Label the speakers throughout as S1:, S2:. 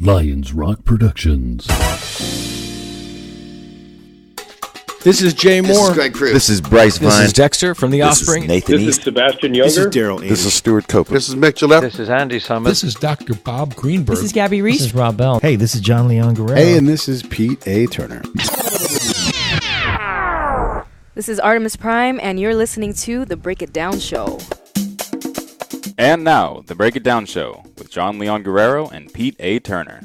S1: Lions Rock Productions.
S2: This is Jay Moore.
S3: This is Greg Cruz.
S4: This is Bryce Vine.
S5: This is Dexter from The Offspring.
S4: This is Nathan
S6: This
S4: East.
S6: is Sebastian Younger.
S2: This is Daryl Ames.
S4: This is Stuart Copeland.
S3: This is Mick Gillette.
S7: This is Andy Summers.
S8: This is Dr. Bob Greenberg.
S9: This is Gabby Reese.
S10: This is Rob Bell.
S11: Hey, this is John Leon Guerrero.
S12: Hey, and this is Pete A. Turner.
S9: This is Art3mis Prime, and you're listening to The Break It Down Show.
S13: And now, The Break It Down Show with John Leon Guerrero and Pete A. Turner.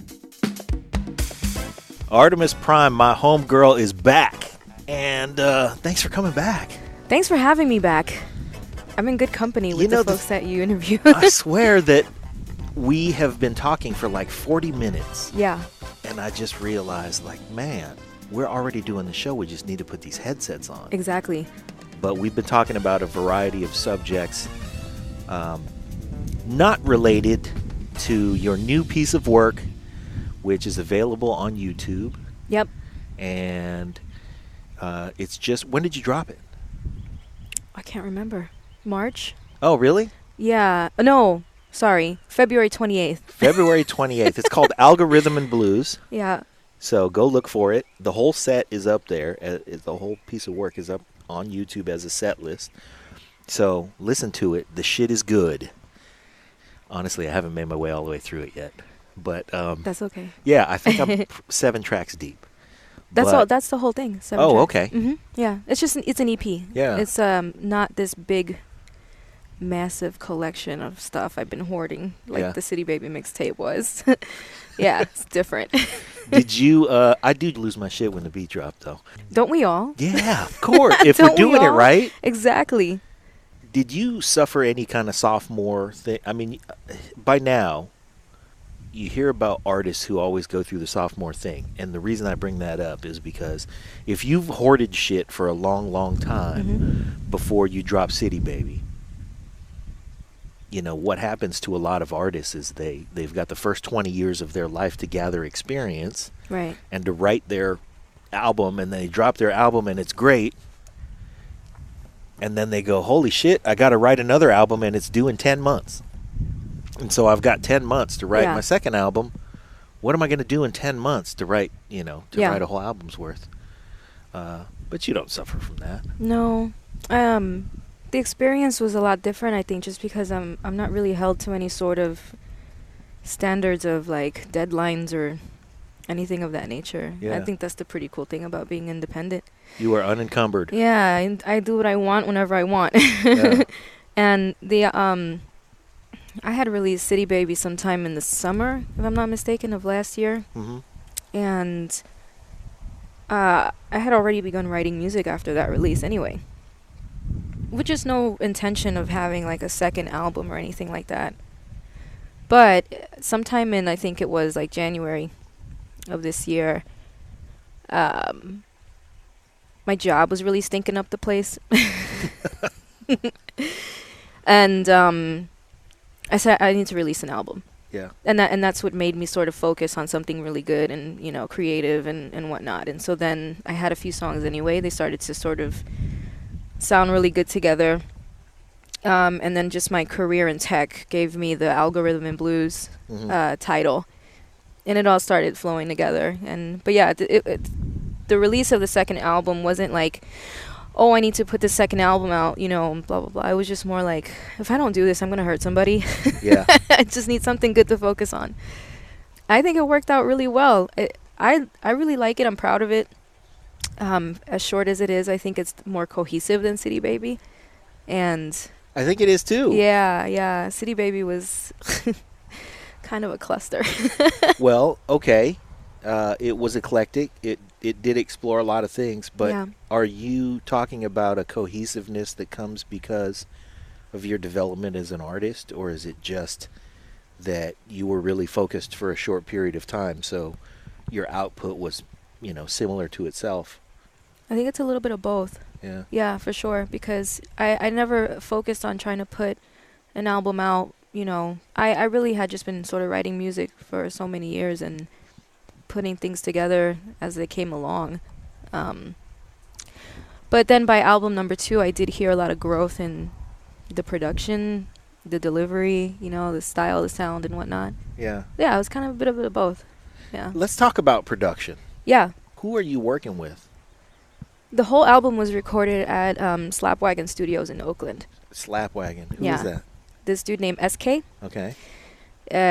S5: Art3mis Prime, my homegirl, is back. And thanks for coming back.
S9: Thanks for having me back. I'm in good company with the folks that you interviewed.
S5: I swear that we have been talking for like 40 minutes.
S9: Yeah.
S5: And I just realized, like, man, we're already doing the show. We just need to put these headsets on.
S9: Exactly.
S5: But we've been talking about a variety of subjects not related to your new piece of work, which is available on YouTube.
S9: Yep.
S5: And it's just, when did you drop it?
S9: I can't remember. March?
S5: Oh, really?
S9: Yeah. No, sorry. February 28th.
S5: February 28th. It's called Algorithm and Blues.
S9: Yeah.
S5: So go look for it. The whole set is up there. The whole piece of work is up on YouTube as a set list. So listen to it. The shit is good. Honestly, I haven't made my way all the way through it yet. But
S9: that's okay.
S5: Yeah, I think I'm 7 tracks deep.
S9: That's all. That's the whole thing. 7 tracks.
S5: Okay.
S9: Mm-hmm. Yeah, it's an EP.
S5: Yeah,
S9: it's not this big, massive collection of stuff I've been hoarding like the City Baby mixtape was. Yeah, it's different.
S5: Did you? I do lose my shit when the beat dropped, though.
S9: Don't we all?
S5: Yeah, of course. If we're doing it right.
S9: Exactly.
S5: Did you suffer any kind of sophomore thing? I mean, by now, you hear about artists who always go through the sophomore thing. And the reason I bring that up is because if you've hoarded shit for a long, long time before you drop City Baby, you know, what happens to a lot of artists is they've got the first 20 years of their life to gather experience.
S9: Right.
S5: And to write their album, and they drop their album and it's great. And then they go, holy shit, I got to write another album and it's due in 10 months. And so I've got 10 months to write my second album. What am I going to do in 10 months to write, write a whole album's worth? But you don't suffer from that.
S9: No. The experience was a lot different, I think, just because I'm not really held to any sort of standards of like deadlines or anything of that nature. Yeah. I think that's the pretty cool thing about being independent.
S5: You are unencumbered.
S9: Yeah, I do what I want whenever I want.
S5: Yeah.
S9: And I had released City Baby sometime in the summer, if I'm not mistaken, of last year.
S5: Mm-hmm.
S9: And I had already begun writing music after that release anyway. With just no intention of having like a second album or anything like that. But sometime in, I think it was like January of this year, my job was really stinking up the place. And I said I need to release an album.
S5: Yeah.
S9: And that's what made me sort of focus on something really good and, creative and whatnot. And so then I had a few songs anyway. They started to sort of sound really good together. And then just my career in tech gave me the Algorithm and Blues title. And it all started flowing together. But yeah, the release of the second album wasn't like, oh, I need to put the second album out, blah, blah, blah. It was just more like, if I don't do this, I'm going to hurt somebody.
S5: Yeah.
S9: I just need something good to focus on. I think it worked out really well. I really like it. I'm proud of it. As short as it is, I think it's more cohesive than City Baby. And
S5: I think it is too.
S9: Yeah. City Baby was kind of a cluster.
S5: Well, okay. It was eclectic. It did explore a lot of things, but are you talking about a cohesiveness that comes because of your development as an artist, or is it just that you were really focused for a short period of time, so your output was, similar to itself?
S9: I think it's a little bit of both.
S5: Yeah.
S9: Yeah, for sure, because I never focused on trying to put an album out, I really had just been sort of writing music for so many years and putting things together as they came along. But then by album number 2, I did hear a lot of growth in the production, the delivery, the style, the sound, and whatnot.
S5: Yeah.
S9: Yeah, it was kind of a bit of both. Yeah.
S5: Let's talk about production.
S9: Yeah.
S5: Who are you working with?
S9: The whole album was recorded at Slapwagon Studios in Oakland.
S5: Slapwagon. Who
S9: Yeah.
S5: is that?
S9: This dude named SK.
S5: Okay.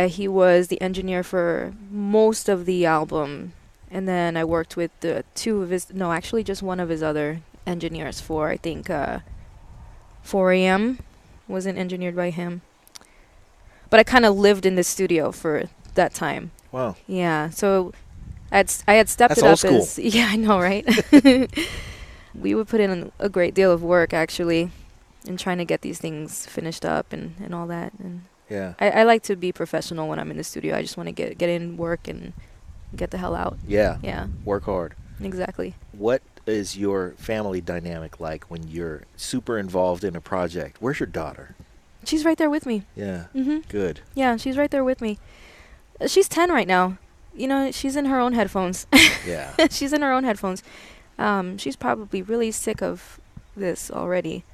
S9: He was the engineer for most of the album. And then I worked with just one of his other engineers for, I think, 4am wasn't engineered by him. But I kind of lived in the studio for that time.
S5: Wow.
S9: Yeah, so I had stepped
S5: That's
S9: it up
S5: old school.
S9: as... Yeah, I know, right? We would put in a great deal of work, actually, in trying to get these things finished up and all that. And
S5: Yeah.
S9: I like to be professional when I'm in the studio. I just want to get in, work, and get the hell out.
S5: Yeah.
S9: Yeah,
S5: Work hard.
S9: exactly.
S5: What is your family dynamic like when you're super involved in a project? Where's your daughter?
S9: She's right there with me.
S5: Yeah.
S9: Mm-hmm.
S5: Good.
S9: Yeah, she's right there with me. She's 10 right now. She's in her own headphones.
S5: Yeah.
S9: She's in her own headphones. She's probably really sick of this already.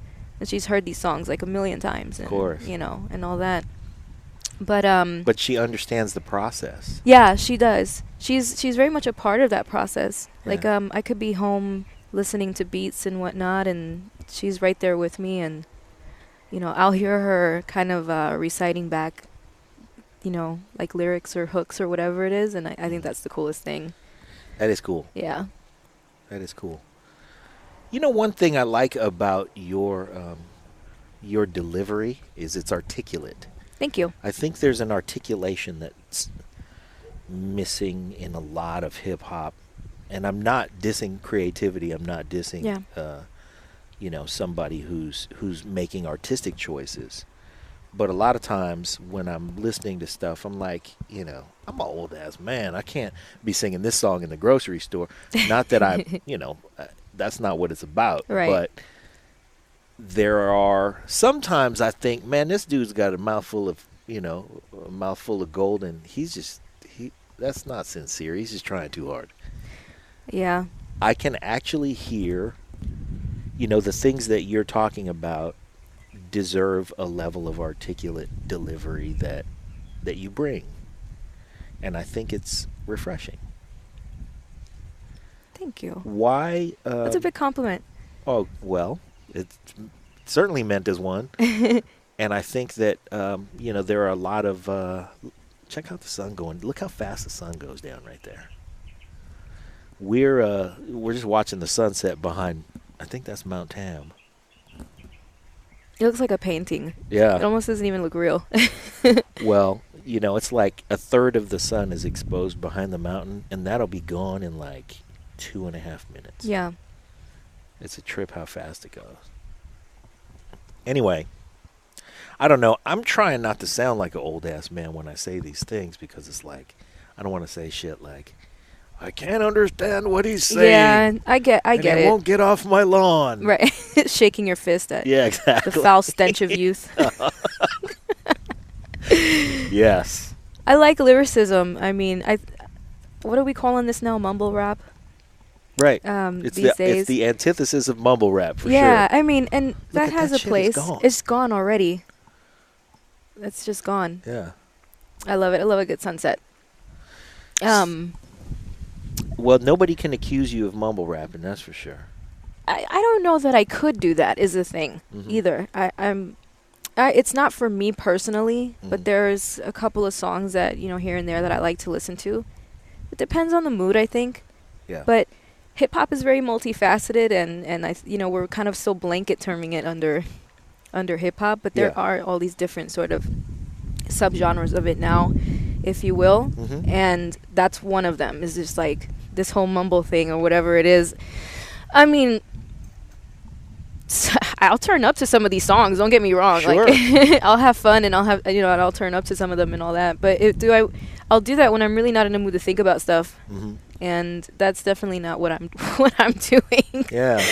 S9: And she's heard these songs like a million times. And,
S5: Of course.
S9: And all that. But
S5: But she understands the process.
S9: yeah, she does. She's very much a part of that process.
S5: Yeah.
S9: Like I could be home listening to beats and whatnot, and she's right there with me, and I'll hear her kind of reciting back, like lyrics or hooks or whatever it is, and I think that's the coolest thing.
S5: That is cool.
S9: Yeah.
S5: That is cool. One thing I like about your delivery is it's articulate.
S9: Thank you.
S5: I think there's an articulation that's missing in a lot of hip hop, and I'm not dissing creativity. I'm not dissing, somebody who's making artistic choices. But a lot of times when I'm listening to stuff, I'm like, I'm an old ass man. I can't be singing this song in the grocery store. Not that that's not what it's about.
S9: Right.
S5: But there are sometimes I think, man, this dude's got a mouthful of gold, and that's not sincere. He's just trying too hard.
S9: Yeah.
S5: I can actually hear, the things that you're talking about deserve a level of articulate delivery that you bring. And I think it's refreshing.
S9: Thank you.
S5: Why?
S9: That's a big compliment.
S5: Oh, well, it's certainly meant as one. And I think that, there are a lot of, check out the sun going. Look how fast the sun goes down right there. We're just watching the sunset behind, I think that's Mount Tam.
S9: It looks like a painting.
S5: Yeah.
S9: It almost doesn't even look real.
S5: Well, it's like a third of the sun is exposed behind the mountain, and that'll be gone in like 2.5 minutes.
S9: Yeah.
S5: It's a trip how fast it goes. Anyway, I don't know. I'm trying not to sound like an old ass man when I say these things, because it's like, I don't want to say shit like, I can't understand what he's saying.
S9: Yeah, I get
S5: it. Won't get off my lawn.
S9: Right. Shaking your fist at
S5: Yeah, exactly.
S9: the foul stench of youth.
S5: Yes.
S9: I like lyricism. I mean, what are we calling this now? Mumble rap?
S5: Right.
S9: These days.
S5: It's the antithesis of mumble rap, for
S9: yeah,
S5: sure.
S9: I mean, and
S5: Look
S9: that
S5: at
S9: has
S5: that
S9: a
S5: shit,
S9: place.
S5: it's gone.
S9: It's gone already. It's just gone.
S5: Yeah.
S9: I love it. I love a good sunset.
S5: Well, nobody can accuse you of mumble rapping, that's for sure.
S9: I don't know that I could do that, is the thing, either. It's not for me personally, but there's a couple of songs that, here and there that I like to listen to. It depends on the mood, I think.
S5: Yeah.
S9: But hip hop is very multifaceted, and we're kind of so blanket terming it under hip hop, but there are all these different sort of subgenres of it now, if you will. And that's one of them, is just like this whole mumble thing or whatever it is. I mean, I'll turn up to some of these songs, don't get me wrong.
S5: Sure.
S9: Like I'll have fun, and I'll turn up to some of them and all that, but I'll do that when I'm really not in the mood to think about stuff. And that's definitely not what I'm doing.
S5: Yeah.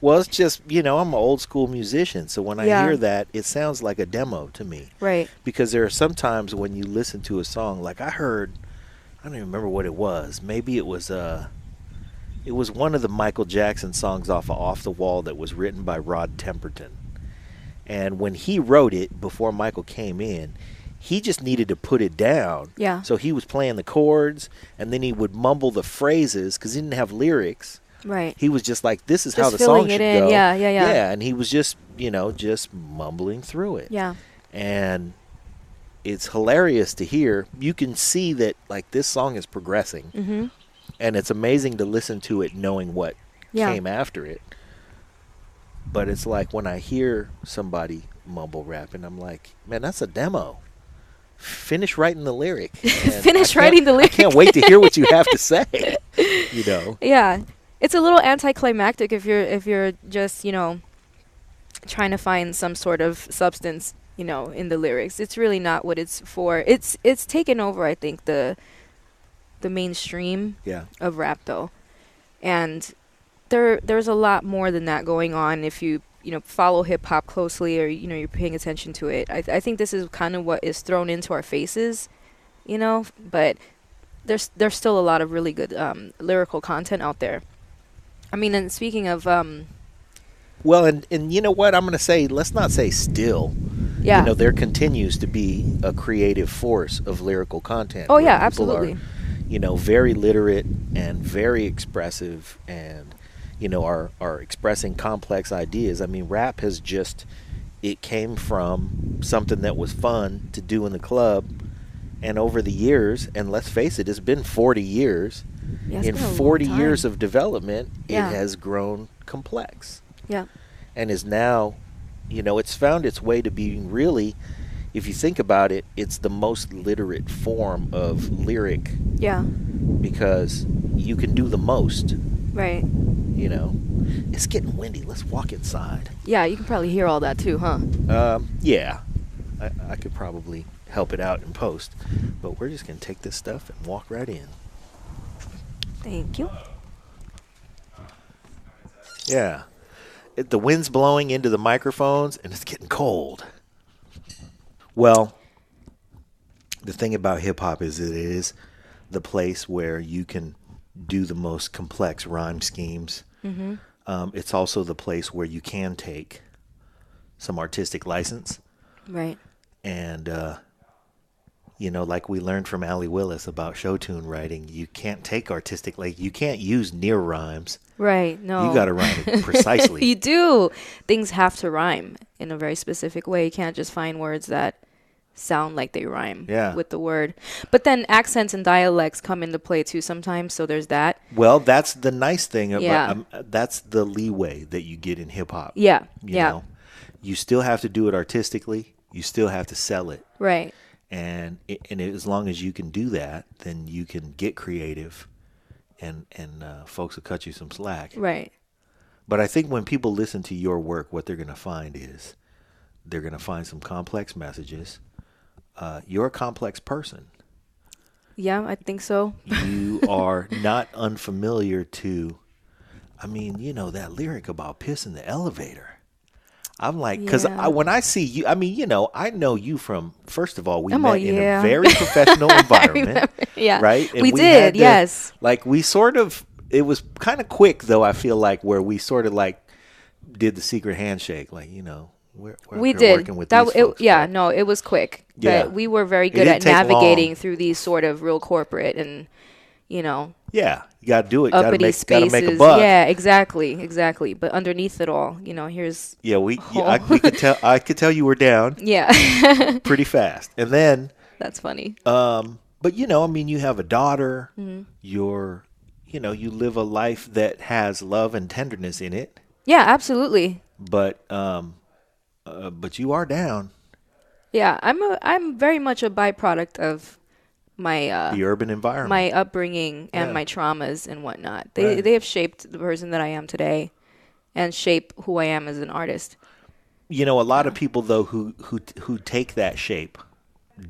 S5: Well, it's just, I'm an old school musician, so when I hear that, it sounds like a demo to me.
S9: Right.
S5: Because there are some times when you listen to a song, like I don't even remember what it was. Maybe it was one of the Michael Jackson songs off of Off the Wall that was written by Rod Temperton. And when he wrote it before Michael came in, he just needed to put it down.
S9: Yeah.
S5: So he was playing the chords, and then he would mumble the phrases because he didn't have lyrics.
S9: Right.
S5: He was just like, this is
S9: Just
S5: how the
S9: filling
S5: song
S9: it
S5: should
S9: in.
S5: go.
S9: Yeah.
S5: Yeah, and he was just, just mumbling through it.
S9: Yeah.
S5: And it's hilarious to hear. You can see that, like, this song is progressing.
S9: Mm-hmm.
S5: And it's amazing to listen to it knowing what
S9: Yeah.
S5: came after it. But it's like when I hear somebody mumble rap, and I'm like, man, that's a demo. Finish writing the lyric. And
S9: Finish writing the lyric.
S5: I can't wait to hear what you have to say.
S9: Yeah. It's a little anticlimactic if you're just, trying to find some sort of substance, in the lyrics. It's really not what it's for. It's taken over, I think, the mainstream of rap, though. And there's a lot more than that going on if you follow hip hop closely, or you're paying attention to it. I think this is kind of what is thrown into our faces, but there's still a lot of really good lyrical content out there. I mean, and speaking of
S5: well, and you know what I'm going to say, let's not say still.
S9: Yeah.
S5: There continues to be a creative force of lyrical content.
S9: Oh,
S5: where
S9: yeah,
S5: people
S9: absolutely.
S5: Are, very literate and very expressive, and are expressing complex ideas. I mean, rap has it came from something that was fun to do in the club, and over the years, and let's face it, it's been 40 years.
S9: Yeah, it's
S5: in
S9: been a long
S5: 40
S9: time.
S5: years of development,
S9: Yeah.
S5: it has grown complex.
S9: Yeah.
S5: And is now, it's found its way to being really, if you think about it, it's the most literate form of lyric.
S9: Yeah.
S5: Because you can do the most.
S9: Right.
S5: It's getting windy. Let's walk inside.
S9: Yeah, you can probably hear all that too, huh?
S5: Yeah. I could probably help it out in post. But we're just going to take this stuff and walk right in.
S9: Thank you.
S5: Yeah. The wind's blowing into the microphones, and it's getting cold. Well, the thing about hip-hop is it is the place where you can do the most complex rhyme schemes.
S9: Mm-hmm.
S5: It's also the place where you can take some artistic license.
S9: Right.
S5: And, like we learned from Allie Willis about show tune writing, you can't take artistic, you can't use near rhymes.
S9: Right. No.
S5: You got to rhyme it precisely.
S9: You do. Things have to rhyme in a very specific way. You can't just find words that sound like they rhyme with the word. But then accents and dialects come into play too sometimes, so there's that.
S5: Well, that's the nice thing about that's the leeway that you get in hip hop.
S9: Yeah.
S5: You know? You still have to do it artistically. You still have to sell it.
S9: Right.
S5: And as long as you can do that, then you can get creative, and folks will cut you some slack.
S9: Right.
S5: But I think when people listen to your work, what they're going to find is they're going to find some complex messages. You're a complex person.
S9: Yeah, I think so.
S5: You are not unfamiliar to, that lyric about pissing the elevator. I'm like, because when I see you, I know you from, first of all, we met in a very professional environment. Right? And
S9: we did, yes.
S5: We sort of, it was kind of quick, though, I feel like, where we sort of did the secret handshake. We did. Working with these folks,
S9: it was quick. But we were very good at navigating through these sort of real corporate and,
S5: Yeah, you got to do it.
S9: Uppity spaces.
S5: Got to make a buck.
S9: Yeah, exactly. But underneath it all, here's
S5: I could tell you were down.
S9: Yeah.
S5: Pretty fast. And then
S9: that's funny.
S5: But you have a daughter.
S9: Mm-hmm.
S5: You live a life that has love and tenderness in it.
S9: Yeah, absolutely.
S5: But you are down.
S9: Yeah, I'm very much a byproduct of my
S5: the urban environment,
S9: my upbringing, and my traumas and whatnot. They have shaped the person that I am today, and shape who I am as an artist.
S5: A lot of people though who take that shape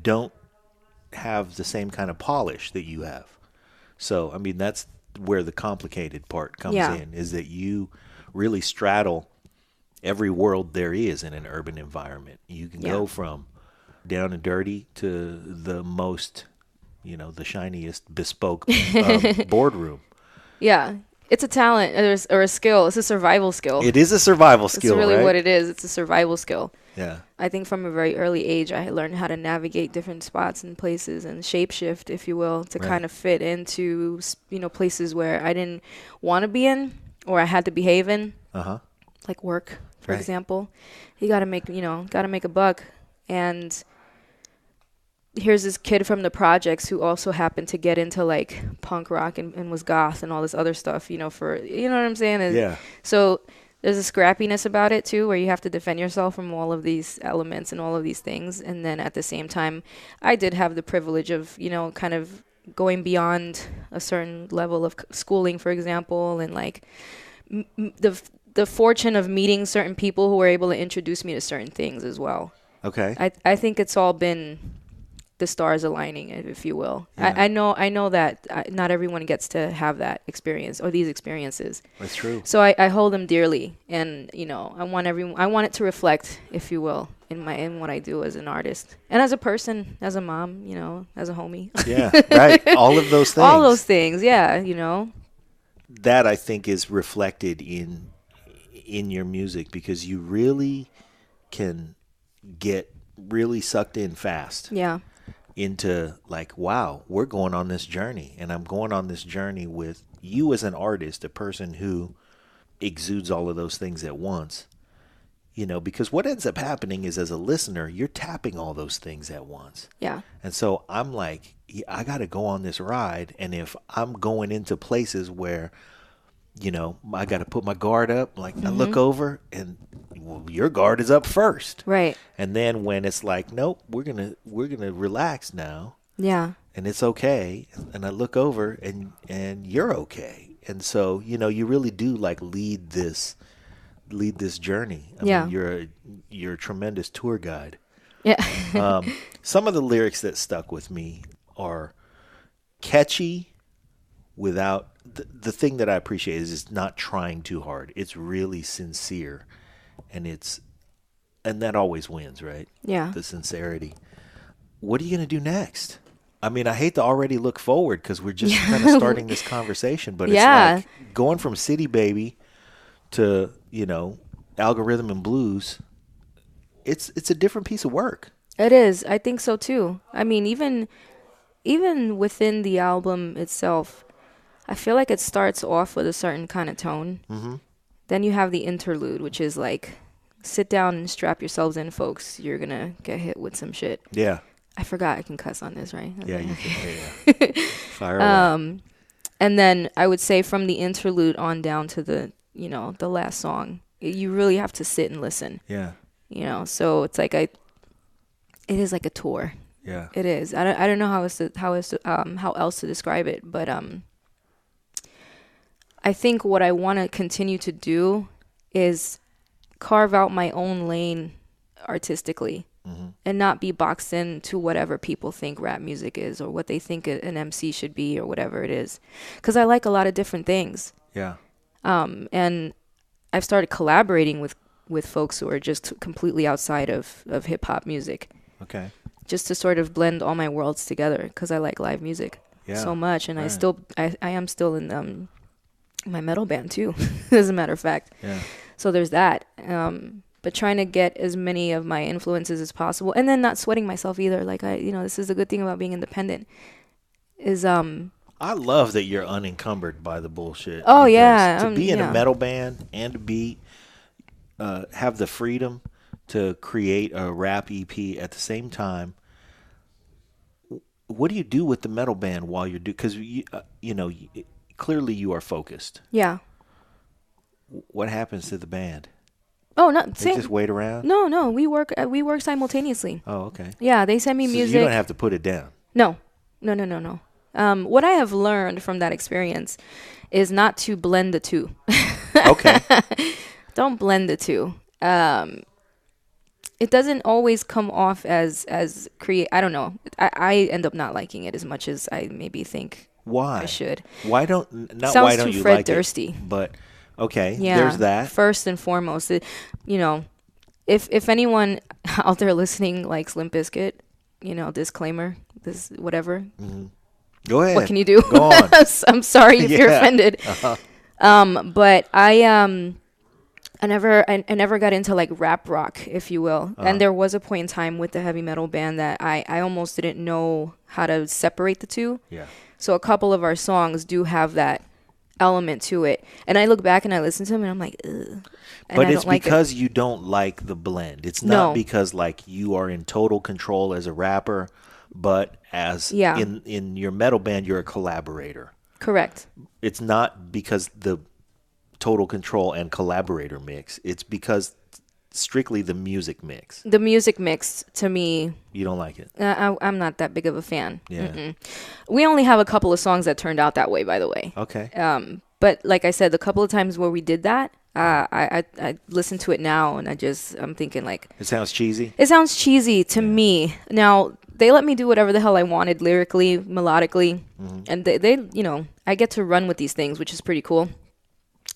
S5: don't have the same kind of polish that you have. So that's where the complicated part comes in, is that you really straddle every world there is in an urban environment. You can go from down and dirty to the most, the shiniest bespoke boardroom.
S9: Yeah. It's a talent or a skill. It's a survival skill.
S5: It is a survival skill,
S9: It's really
S5: right?
S9: what it is. It's a survival skill.
S5: Yeah.
S9: I think from a very early age, I learned how to navigate different spots and places and shapeshift, if you will, to
S5: Right.
S9: kind of fit into, places where I didn't want to be in or I had to behave in, like work, for
S5: Right.
S9: example. You got to make a buck. And here's this kid from the projects who also happened to get into like punk rock and was goth and all this other stuff, you know what I'm saying?
S5: Yeah.
S9: So there's a scrappiness about it too, where you have to defend yourself from all of these elements and all of these things. And then at the same time, I did have the privilege of, kind of going beyond a certain level of schooling, for example, and like the fortune of meeting certain people who were able to introduce me to certain things as well.
S5: Okay.
S9: I think it's all been the stars aligning, if you will.
S5: Yeah.
S9: I know that not everyone gets to have that experience or these experiences.
S5: That's true.
S9: So I hold them dearly, and I want it to reflect, if you will, in what I do as an artist and as a person, as a mom, as a homie.
S5: Yeah, right. All of those things.
S9: All those things, yeah,
S5: That I think is reflected in your music, because you really can get really sucked in fast.
S9: Yeah.
S5: Into like, wow, we're going on this journey, and I'm going on this journey with you as an artist, a person who exudes all of those things at once. Because what ends up happening is, as a listener, you're tapping all those things at once.
S9: Yeah.
S5: And so I'm like, I got to go on this ride, and if I'm going into places where, I got to put my guard up, like I look over and your guard is up first.
S9: Right.
S5: And then when it's like, nope, we're going to relax now.
S9: Yeah.
S5: And it's okay. And I look over and you're okay. And so, you really do like lead this journey. I mean, you're a tremendous tour guide.
S9: Yeah.
S5: Some of the lyrics that stuck with me are catchy without the thing that I appreciate is it's not trying too hard. It's really sincere, and that always wins, right?
S9: Yeah.
S5: The sincerity. What are you going to do next? I mean, I hate to already look forward because we're just kind of starting this conversation, but it's like going from City Baby to, Algorithm and Blues. It's a different piece of work.
S9: It is. I think so too. I mean, even within the album itself, I feel like it starts off with a certain kind of tone. Mm-hmm. Then you have the interlude, which is like, sit down and strap yourselves in, folks. You're going to get hit with some shit.
S5: Yeah.
S9: I forgot I can cuss on this, right?
S5: Yeah, you can. Yeah. Fire away.
S9: And then I would say from the interlude on down to the last song, you really have to sit and listen.
S5: Yeah.
S9: So it's like it is like a tour.
S5: Yeah.
S9: It is. I don't know how else to describe it, but I think what I want to continue to do is carve out my own lane artistically, and not be boxed into whatever people think rap music is or what they think an MC should be or whatever it is, because I like a lot of different things.
S5: Yeah.
S9: And I've started collaborating with folks who are just completely outside of hip hop music.
S5: Okay.
S9: Just to sort of blend all my worlds together, because I like live music so much, and right. I am still in my metal band too, as a matter of fact.
S5: Yeah.
S9: So there's that. But trying to get as many of my influences as possible, and then not sweating myself either. Like this is the good thing about being independent. Is
S5: I love that you're unencumbered by the bullshit.
S9: Oh yeah.
S5: To be in a metal band and to be have the freedom to create a rap EP at the same time. What do you do with the metal band while you're because clearly you are focused.
S9: Yeah.
S5: What happens to the band?
S9: Oh, no.
S5: They just wait around?
S9: No. We work simultaneously.
S5: Oh, okay.
S9: Yeah, they send me music.
S5: You don't have to put it down.
S9: No. What I have learned from that experience is not to blend the two.
S5: Okay.
S9: Don't blend the two. It doesn't always come off as create. I don't know. I end up not liking it as much as I maybe think.
S5: Why?
S9: I should.
S5: Why don't
S9: Sounds
S5: why don't
S9: too
S5: you
S9: Fred
S5: like
S9: Dursty.
S5: it? But okay,
S9: yeah,
S5: there's that.
S9: First and foremost, if anyone out there listening likes Limp Bizkit, disclaimer, this whatever.
S5: Mm-hmm. Go ahead.
S9: What can you do?
S5: Go on.
S9: I'm sorry if you're offended. But I never got into like rap rock, if you will. And there was a point in time with the heavy metal band that I almost didn't know how to separate the two.
S5: Yeah.
S9: So a couple of our songs do have that element to it. And I look back and I listen to them and I'm like, ugh.
S5: But it's because you don't like the blend. It's not
S9: No.
S5: because like you are in total control as a rapper, but as in your metal band, you're a collaborator.
S9: Correct.
S5: It's not because the total control and collaborator mix. It's because strictly the music mix.
S9: The music mix, to me,
S5: You don't like it.
S9: I'm not that big of a fan.
S5: Yeah.
S9: Mm-mm. We only have a couple of songs that turned out that way, by the way.
S5: Okay.
S9: But like I said, the couple of times where we did that, I listen to it now and I'm thinking like,
S5: It sounds cheesy.
S9: it sounds cheesy to me. Now, they let me do whatever the hell I wanted lyrically, melodically, and they I get to run with these things, which is pretty cool.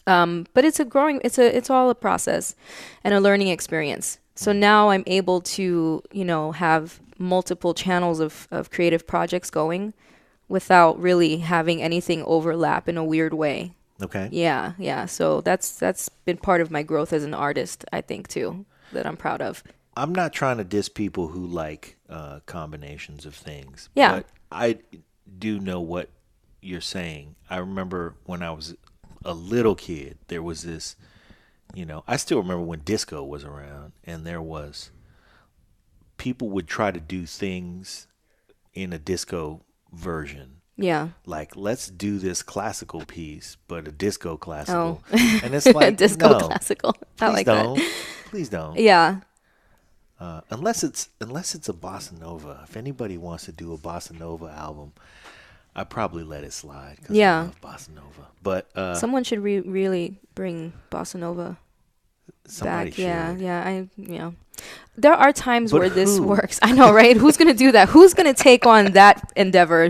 S9: But it's all a process and a learning experience. So now I'm able to, have multiple channels of creative projects going without really having anything overlap in a weird way.
S5: Okay.
S9: Yeah. So that's been part of my growth as an artist, I think, too, that I'm proud of.
S5: I'm not trying to diss people who like combinations of things.
S9: Yeah.
S5: But I do know what you're saying. I remember when I was a little kid, there was this, I still remember when disco was around, and there was, people would try to do things in a disco version.
S9: Yeah.
S5: Like, let's do this classical piece, but a disco classical.
S9: Oh.
S5: And it's like,
S9: Disco
S5: no,
S9: classical. I
S5: please
S9: like
S5: don't.
S9: that.
S5: Please don't.
S9: Yeah.
S5: Unless it's a bossa nova. If anybody wants to do a bossa nova album, I probably let it slide because I love bossa nova. But
S9: Someone should really bring bossa nova
S5: somebody
S9: back.
S5: should.
S9: Yeah. There are times
S5: But
S9: where this
S5: who?
S9: works. I know, right? Who's gonna do that? Who's gonna take on that endeavor?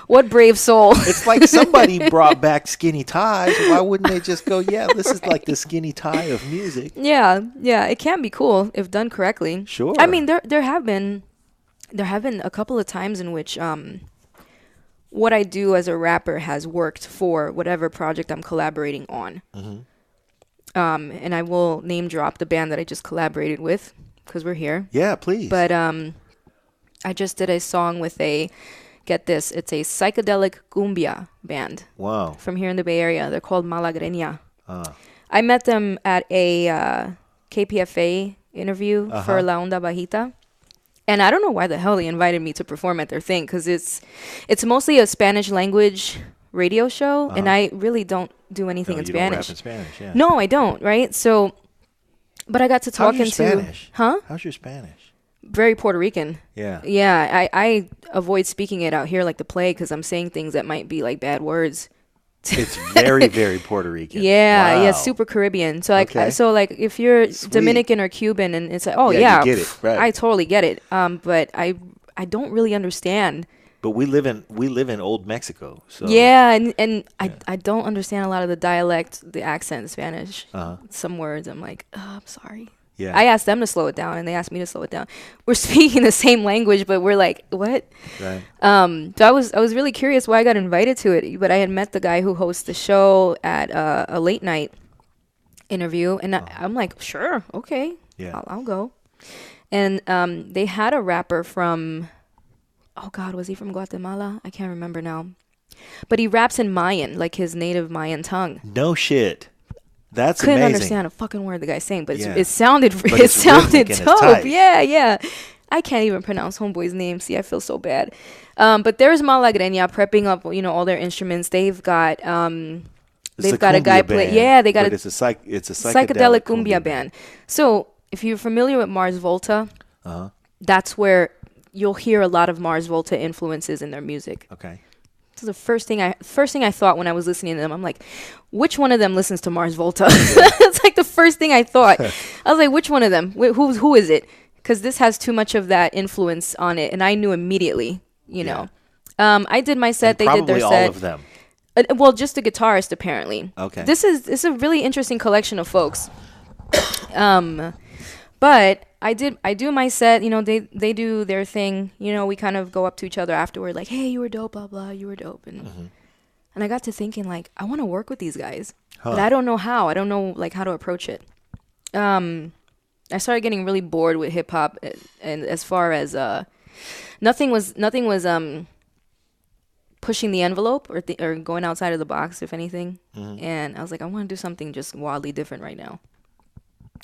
S9: What brave soul?
S5: It's like somebody brought back skinny ties. Why wouldn't they just go, yeah, this is like the skinny tie of music?
S9: Yeah. It can be cool if done correctly.
S5: Sure.
S9: I mean, there have been a couple of times in which what I do as a rapper has worked for whatever project I'm collaborating on.
S5: Mm-hmm.
S9: And I will name drop the band that I just collaborated with because we're here.
S5: Yeah, please.
S9: But I just did a song with get this, it's a psychedelic cumbia band
S5: Wow.
S9: from here in the Bay Area. They're called Malagreña.
S5: Ah.
S9: I met them at a KPFA interview for La Onda Bajita. And I don't know why the hell they invited me to perform at their thing because it's mostly a Spanish language radio show, and I really don't do anything in
S5: you
S9: Spanish.
S5: Don't rap in Spanish, yeah.
S9: No, I don't, right? So, but I got to talk
S5: How's your
S9: into...
S5: Spanish?
S9: Huh?
S5: How's your Spanish?
S9: Very Puerto Rican.
S5: Yeah.
S9: Yeah, I avoid speaking it out here like the plague because I'm saying things that might be like bad words.
S5: It's very, very Puerto Rican.
S9: Yeah,
S5: Wow.
S9: super Caribbean. So like,
S5: Okay.
S9: if you're
S5: Sweet.
S9: Dominican or Cuban, and it's like, oh
S5: Yeah,
S9: yeah,
S5: you get it, right.
S9: I totally get it. But I don't really understand.
S5: But we live in old Mexico. So
S9: Yeah, and I don't understand a lot of the dialect, the accent in Spanish. Some words I'm like, oh, I'm sorry.
S5: Yeah.
S9: I asked them to slow it down, and they asked me to slow it down. We're speaking the same language, but we're like, what?
S5: Right.
S9: So I was really curious why I got invited to it, but I had met the guy who hosts the show at a late night interview, and I'm like, sure, okay,
S5: Yeah.
S9: I'll go. And they had a rapper from, oh God, was he from Guatemala? I can't remember now. But he raps in Mayan, like his native Mayan tongue.
S5: No shit. That's
S9: Couldn't
S5: amazing.
S9: understand a fucking word the guy's saying, but
S5: Yeah.
S9: it sounded
S5: But
S9: it
S5: it's
S9: sounded
S5: rhythmic and it's
S9: dope.
S5: tight.
S9: Yeah. I can't even pronounce homeboy's name. See, I feel so bad. But there's Malagreña prepping up, all their instruments. They've got
S5: It's
S9: got a guy
S5: cumbia
S9: play.
S5: band,
S9: Yeah, they got
S5: but
S9: a
S5: it's a
S9: psychedelic cumbia band. So if you're familiar with Mars Volta, that's where you'll hear a lot of Mars Volta influences in their music.
S5: Okay.
S9: So the first thing I thought when I was listening to them, I'm like, which one of them listens to Mars Volta? It's like the first thing I thought. I was like, which one of them? Who is it? Because this has too much of that influence on it, and I knew immediately.
S5: Yeah.
S9: I did my set.
S5: And
S9: They did their
S5: probably
S9: set.
S5: all of them.
S9: Well, just the guitarist apparently.
S5: Okay.
S9: It's a really interesting collection of folks. But I do my set, they do their thing, we kind of go up to each other afterward like, hey, you were dope, blah blah, you were dope, and And I got to thinking, like, I want to work with these guys.
S5: Huh.
S9: But I don't know how. I don't know, like, how to approach it. I started getting really bored with hip hop, and as far as nothing was pushing the envelope or going outside of the box, if anything.
S5: Mm-hmm.
S9: And I was like, I want to do something just wildly different right now.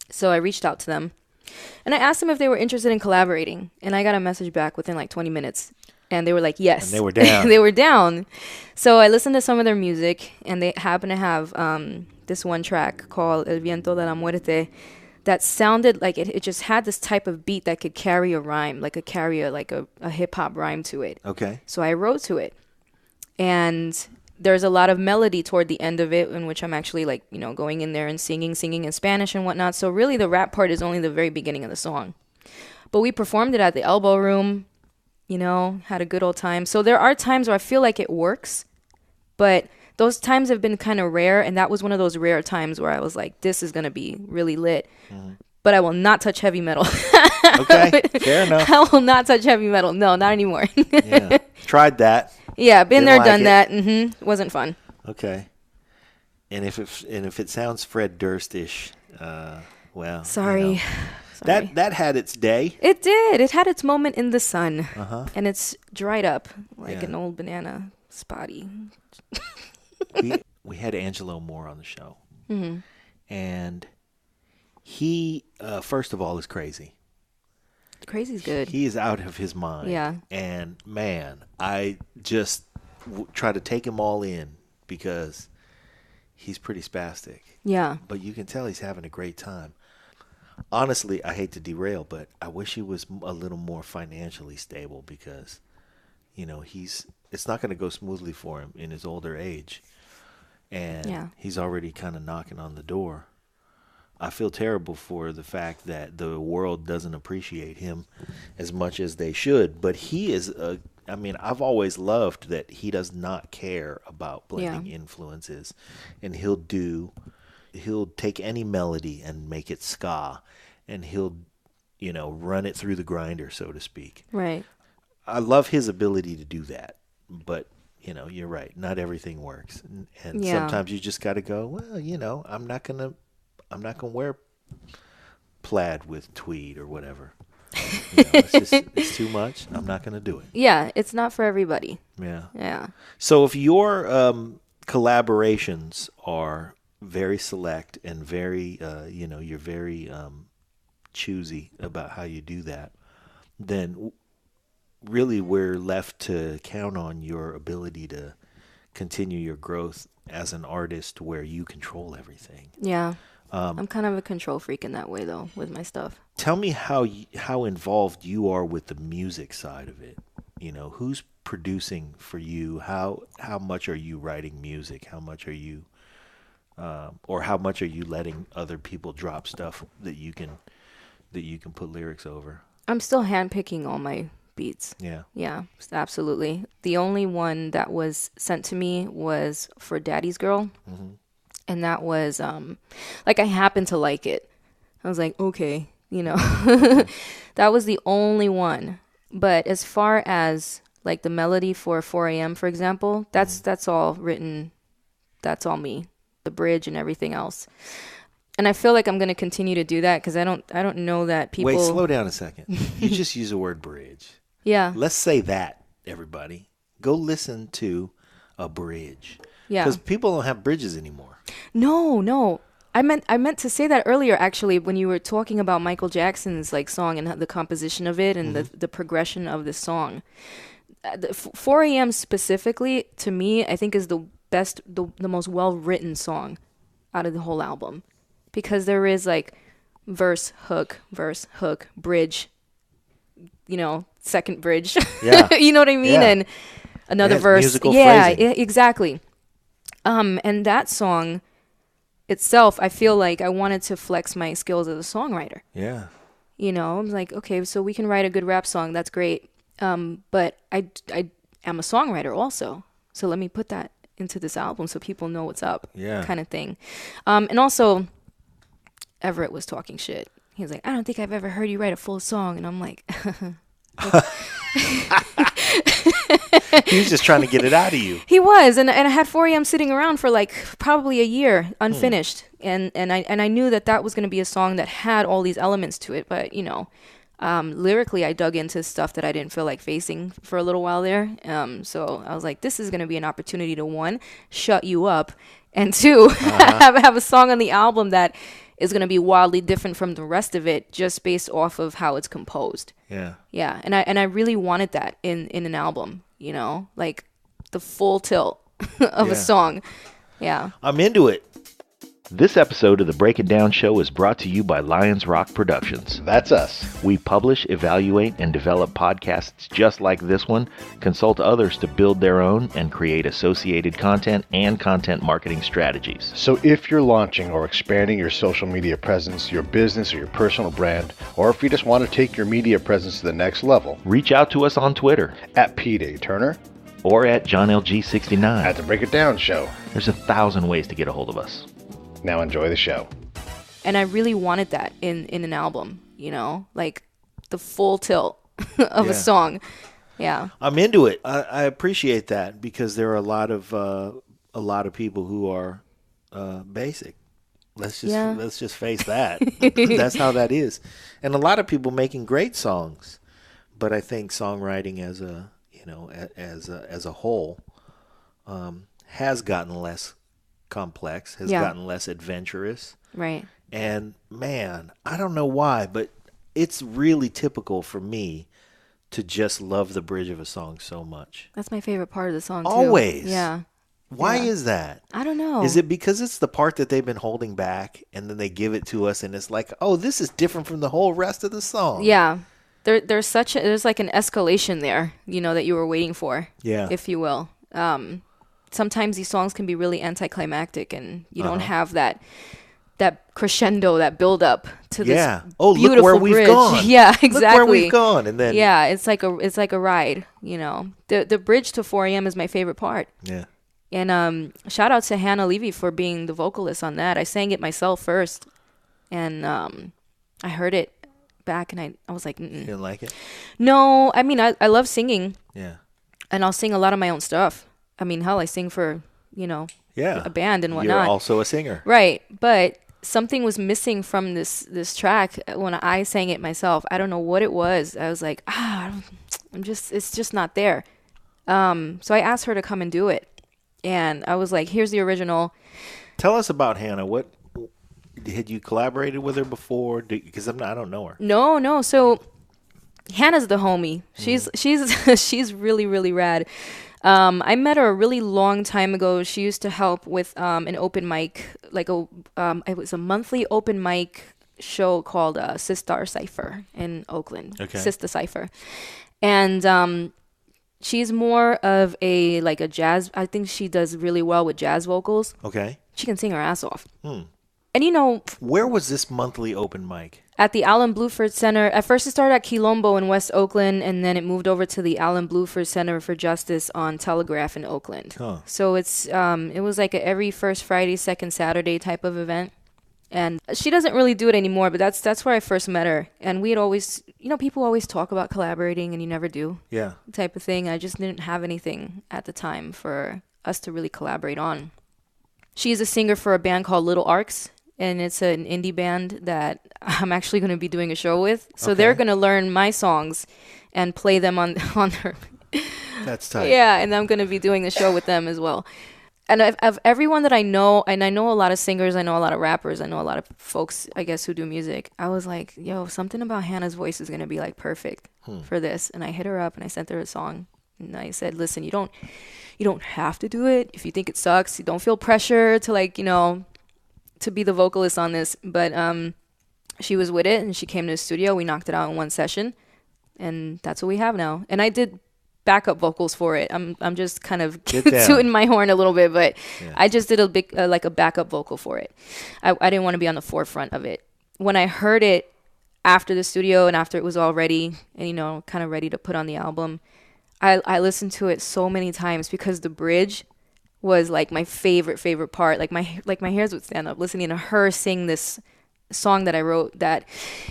S9: So I reached out to them, and I asked them if they were interested in collaborating, and I got a message back within like 20 minutes. And they were like, yes.
S5: And they were down.
S9: They were down. So I listened to some of their music, and they happen to have this one track called El Viento de la Muerte that sounded like it just had this type of beat that could carry a rhyme, like a hip-hop rhyme to it.
S5: Okay.
S9: So I wrote to it. And there's a lot of melody toward the end of it, in which I'm actually, like, you know, going in there and singing in Spanish and whatnot. So really the rap part is only the very beginning of the song. But we performed it at the Elbow Room. You know, had a good old time. So there are times where I feel like it works, but those times have been kind of rare, and that was one of those rare times where I was like, this is going to be really lit. Mm-hmm. But I will not touch heavy metal.
S5: Okay, fair enough.
S9: I will not touch heavy metal. No, not anymore.
S5: Yeah. Tried that.
S9: Yeah, been
S5: Didn't
S9: there,
S5: like
S9: done
S5: it.
S9: that. Mm-hmm. Wasn't fun.
S5: Okay. And if it sounds Fred Durst-ish, well,
S9: Sorry.
S5: you know,
S9: Sorry.
S5: that had its day.
S9: It did. It had its moment in the sun.
S5: Uh-huh.
S9: And it's dried up like
S5: Yeah.
S9: an old banana spotty.
S5: We had Angelo Moore on the show.
S9: Mm-hmm.
S5: And he, first of all, is crazy.
S9: Crazy's good.
S5: He is out of his mind.
S9: Yeah.
S5: And, man, I just try to take him all in because he's pretty spastic.
S9: Yeah.
S5: But you can tell he's having a great time. Honestly, I hate to derail, but I wish he was a little more financially stable because, you know, it's not going to go smoothly for him in his older age. And he's already kind of knocking on the door. I feel terrible for the fact that the world doesn't appreciate him as much as they should. But he is I've always loved that he does not care about blending influences. And he'll take any melody and make it ska, and he'll, you know, run it through the grinder, so to speak.
S9: Right.
S5: I love his ability to do that, but, you know, you're right. Not everything works. And sometimes you just got to go, well, you know, I'm not going to wear plaid with tweed or whatever. You know, it's too much. I'm not going to do it.
S9: Yeah, it's not for everybody.
S5: Yeah.
S9: Yeah.
S5: So if your collaborations are very select and very, you're very choosy about how you do that, then really we're left to count on your ability to continue your growth as an artist where you control everything.
S9: Yeah. I'm kind of a control freak in that way, though, with my stuff.
S5: Tell me how involved you are with the music side of it. You know, who's producing for you? How much are you writing music? How much are you or how much are you letting other people drop stuff that you can put lyrics over?
S9: I'm still handpicking all my beats.
S5: Yeah.
S9: Yeah, absolutely. The only one that was sent to me was for Daddy's Girl. Mm-hmm. And that was, like, I happened to like it. I was like, okay, you know. That was the only one. But as far as, like, the melody for 4 a.m., for example, that's all written. That's all me. The bridge and everything else. And I feel like I'm going to continue to do that because I don't know that people...
S5: Wait, slow down a second. You just use the word bridge.
S9: Yeah.
S5: Let's say that, everybody. Go listen to a bridge.
S9: Yeah.
S5: Because people don't have bridges anymore.
S9: No. I meant to say that earlier, actually, when you were talking about Michael Jackson's like song and the composition of it and the progression of the song. 4 a.m. specifically, to me, I think is the best, the most well-written song out of the whole album. Because there is like verse, hook, bridge, you know, second bridge.
S5: Yeah.
S9: You know what I mean?
S5: Yeah.
S9: And another verse.
S5: Musical
S9: yeah,
S5: phrasing.
S9: Exactly. And that song itself, I feel like I wanted to flex my skills as a songwriter.
S5: Yeah.
S9: You know, I'm like, okay, so we can write a good rap song. That's great. But I am a songwriter also. So let me put that into this album so people know what's up.
S5: Yeah.
S9: Kind of thing. And also, Everett was talking shit. He was like, I don't think I've ever heard you write a full song. And I'm like,
S5: He was just trying to get it out of you.
S9: He was, and I had 4 a.m. sitting around for like probably a year unfinished, and I knew that was going to be a song that had all these elements to it, but lyrically I dug into stuff that I didn't feel like facing for a little while there. So I was like, this is going to be an opportunity to, one, shut you up, and two, have a song on the album that is going to be wildly different from the rest of it, just based off of how it's composed. Yeah, and I really wanted that in an album, like the full tilt of a song. Yeah,
S5: I'm into it. This episode of the Break It Down Show is brought to you by Lions Rock Productions.
S12: That's us.
S5: We publish, evaluate, and develop podcasts just like this one, consult others to build their own, and create associated content and content marketing strategies.
S12: So if you're launching or expanding your social media presence, your business or your personal brand, or if you just want to take your media presence to the next level,
S5: reach out to us on Twitter
S12: at Pete A. Turner
S5: or at JohnLG69
S12: at the Break It Down Show.
S5: There's 1,000 ways to get a hold of us.
S12: Now enjoy the show.
S9: And I really wanted that in an album, like the full tilt of a song. Yeah,
S5: I'm into it. I appreciate that, because there are a lot of people who are basic. Let's just face that. That's how that is. And a lot of people making great songs, but I think songwriting as a whole has gotten less complex, has gotten less adventurous.
S9: Right.
S5: And man, I don't know why, but it's really typical for me to just love the bridge of a song so much.
S9: That's my favorite part of the song too.
S5: Always.
S9: Yeah.
S5: Why is that?
S9: I don't know.
S5: Is it because it's the part that they've been holding back, and then they give it to us and it's like, oh, this is different from the whole rest of the song?
S9: Yeah. There's like an escalation there, that you were waiting for.
S5: Yeah.
S9: If you will. Sometimes these songs can be really anticlimactic, and you don't have that crescendo, that build up to this beautiful
S5: look where we've
S9: bridge.
S5: gone.
S9: Yeah, exactly.
S5: Look where we've gone, and then
S9: it's like a ride. The bridge to 4 a.m. is my favorite part.
S5: Yeah.
S9: And shout out to Hannah Levy for being the vocalist on that. I sang it myself first, and I heard it back, and I was like,
S5: You didn't like it?
S9: No, I mean I love singing.
S5: Yeah.
S9: And I'll sing a lot of my own stuff. I mean, hell, I sing for, a band and whatnot.
S5: You're also a singer.
S9: Right. But something was missing from this track when I sang it myself. I don't know what it was. I was like, it's just not there. So I asked her to come and do it. And I was like, here's the original.
S5: Tell us about Hannah. What had you collaborated with her before? Because I don't know her.
S9: No. So Hannah's the homie. She's really, really rad. I met her a really long time ago. She used to help with an open mic, it was a monthly open mic show called Sistar Cypher in Oakland.
S5: Okay.
S9: Sister Cypher. And she's more of a jazz. I think she does really well with jazz vocals.
S5: Okay.
S9: She can sing her ass off. And
S5: where was this monthly open mic?
S9: At the Alan Bluford Center. At first it started at Quilombo in West Oakland, and then it moved over to the Alan Bluford Center for Justice on Telegraph in Oakland.
S5: Huh.
S9: So it was like a every first Friday, second Saturday type of event. And she doesn't really do it anymore, but that's where I first met her. And we had always, people always talk about collaborating and you never do.
S5: Yeah.
S9: Type of thing. I just didn't have anything at the time for us to really collaborate on. She's a singer for a band called Little Arcs. And it's an indie band that I'm actually going to be doing a show with. So they're going to learn my songs and play them on their...
S5: That's tight.
S9: Yeah, and I'm going to be doing the show with them as well. And of everyone that I know, and I know a lot of singers, I know a lot of rappers, I know a lot of folks, I guess, who do music. I was like, yo, something about Hannah's voice is going to be perfect for this. And I hit her up and I sent her a song. And I said, listen, you don't have to do it. If you think it sucks, you don't feel pressure to to be the vocalist on this, but she was with it and she came to the studio. We knocked it out in one session, and that's what we have now. And I did backup vocals for it. I'm just kind of tooting my horn a little bit, but I just did a big a backup vocal for it. I didn't want to be on the forefront of it. When I heard it after the studio and after it was all ready and kind of ready to put on the album, I listened to it so many times because the bridge was my favorite part. My hairs would stand up listening to her sing this song that I wrote, that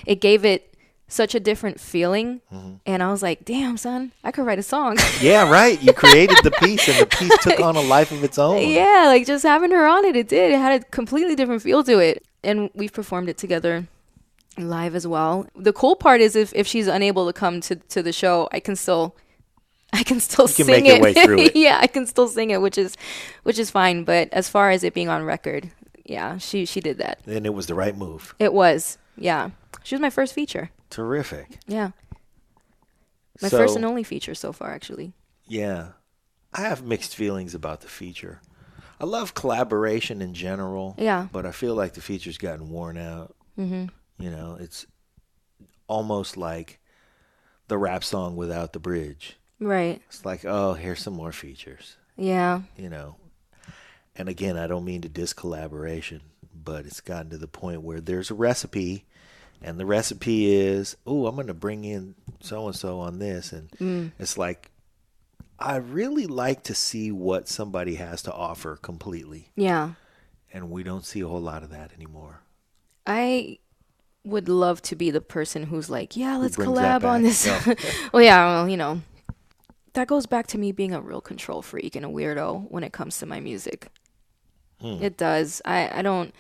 S9: it gave it such a different feeling. And I was like, damn, son, I could write a song.
S5: Yeah, right. You created the piece, and the piece took on a life of its own.
S9: Yeah, like just having her on it, it did. It had a completely different feel to it. And we've performed it together live as well. The cool part is if she's unable to come to the show, I can still sing
S5: make
S9: it.
S5: your way through it.
S9: Yeah, I can still sing it, which is fine. But as far as it being on record, yeah, she did that.
S5: And it was the right move.
S9: It was, yeah. She was my first feature.
S5: Terrific.
S9: Yeah. My first and only feature so far, actually.
S5: Yeah. I have mixed feelings about the feature. I love collaboration in general.
S9: Yeah.
S5: But I feel like the feature's gotten worn out.
S9: Mm-hmm.
S5: You know, it's almost like the rap song without the bridge.
S9: Right.
S5: It's like, oh, here's some more features.
S9: Yeah.
S5: You know. And again, I don't mean to diss collaboration, but it's gotten to the point where there's a recipe, and the recipe is, oh, I'm going to bring in so-and-so on this. And it's like, I really like to see what somebody has to offer completely.
S9: Yeah.
S5: And we don't see a whole lot of that anymore.
S9: I would love to be the person who's like, yeah, let's
S5: brings that
S9: collab on
S5: back?
S9: this.
S5: No.
S9: Well, yeah, well, you know, that goes back to me being a real control freak and a weirdo when it comes to my music. It does. I don't.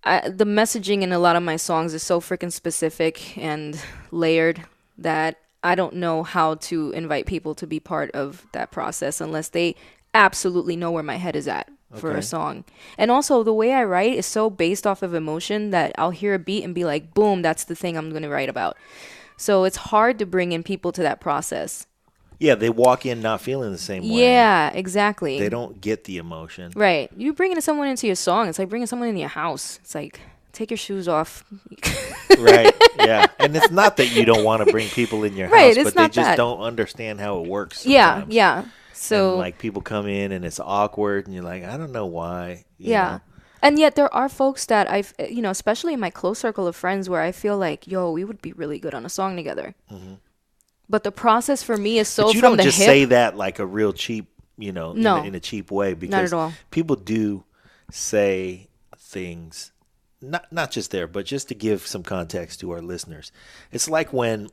S9: The messaging in a lot of my songs is so freaking specific and layered that I don't know how to invite people to be part of that process unless they absolutely know where my head is at for
S5: Okay.
S9: a song. And also the way I write is so based off of emotion that I'll hear a beat and be like, boom, that's the thing I'm going to write about. So it's hard to bring in people to that process.
S5: Yeah, they walk in not feeling the same way.
S9: Yeah, exactly.
S5: They don't get the emotion.
S9: Right. You bringing someone into your song. It's like bringing someone into your house. It's like, take your shoes off.
S5: Right. Yeah. And it's not that you don't want to bring people in your
S9: Right,
S5: house,
S9: it's
S5: but they
S9: not
S5: just
S9: that.
S5: don't understand how it works.
S9: Yeah,
S5: sometimes.
S9: yeah. So,
S5: And, like, people come in and it's awkward, and you're like, I don't know why. you
S9: yeah.
S5: know.
S9: And yet there are folks that I've, you know, especially in my close circle of friends where I feel like, yo, we would be really good on a song together. But the process for me is so
S5: But you
S9: from
S5: don't
S9: the
S5: just
S9: hip.
S5: say that like a real cheap, you know,
S9: No.
S5: in a cheap way, because
S9: all.
S5: people do say things, not just there, but just to give some context to our listeners. It's like when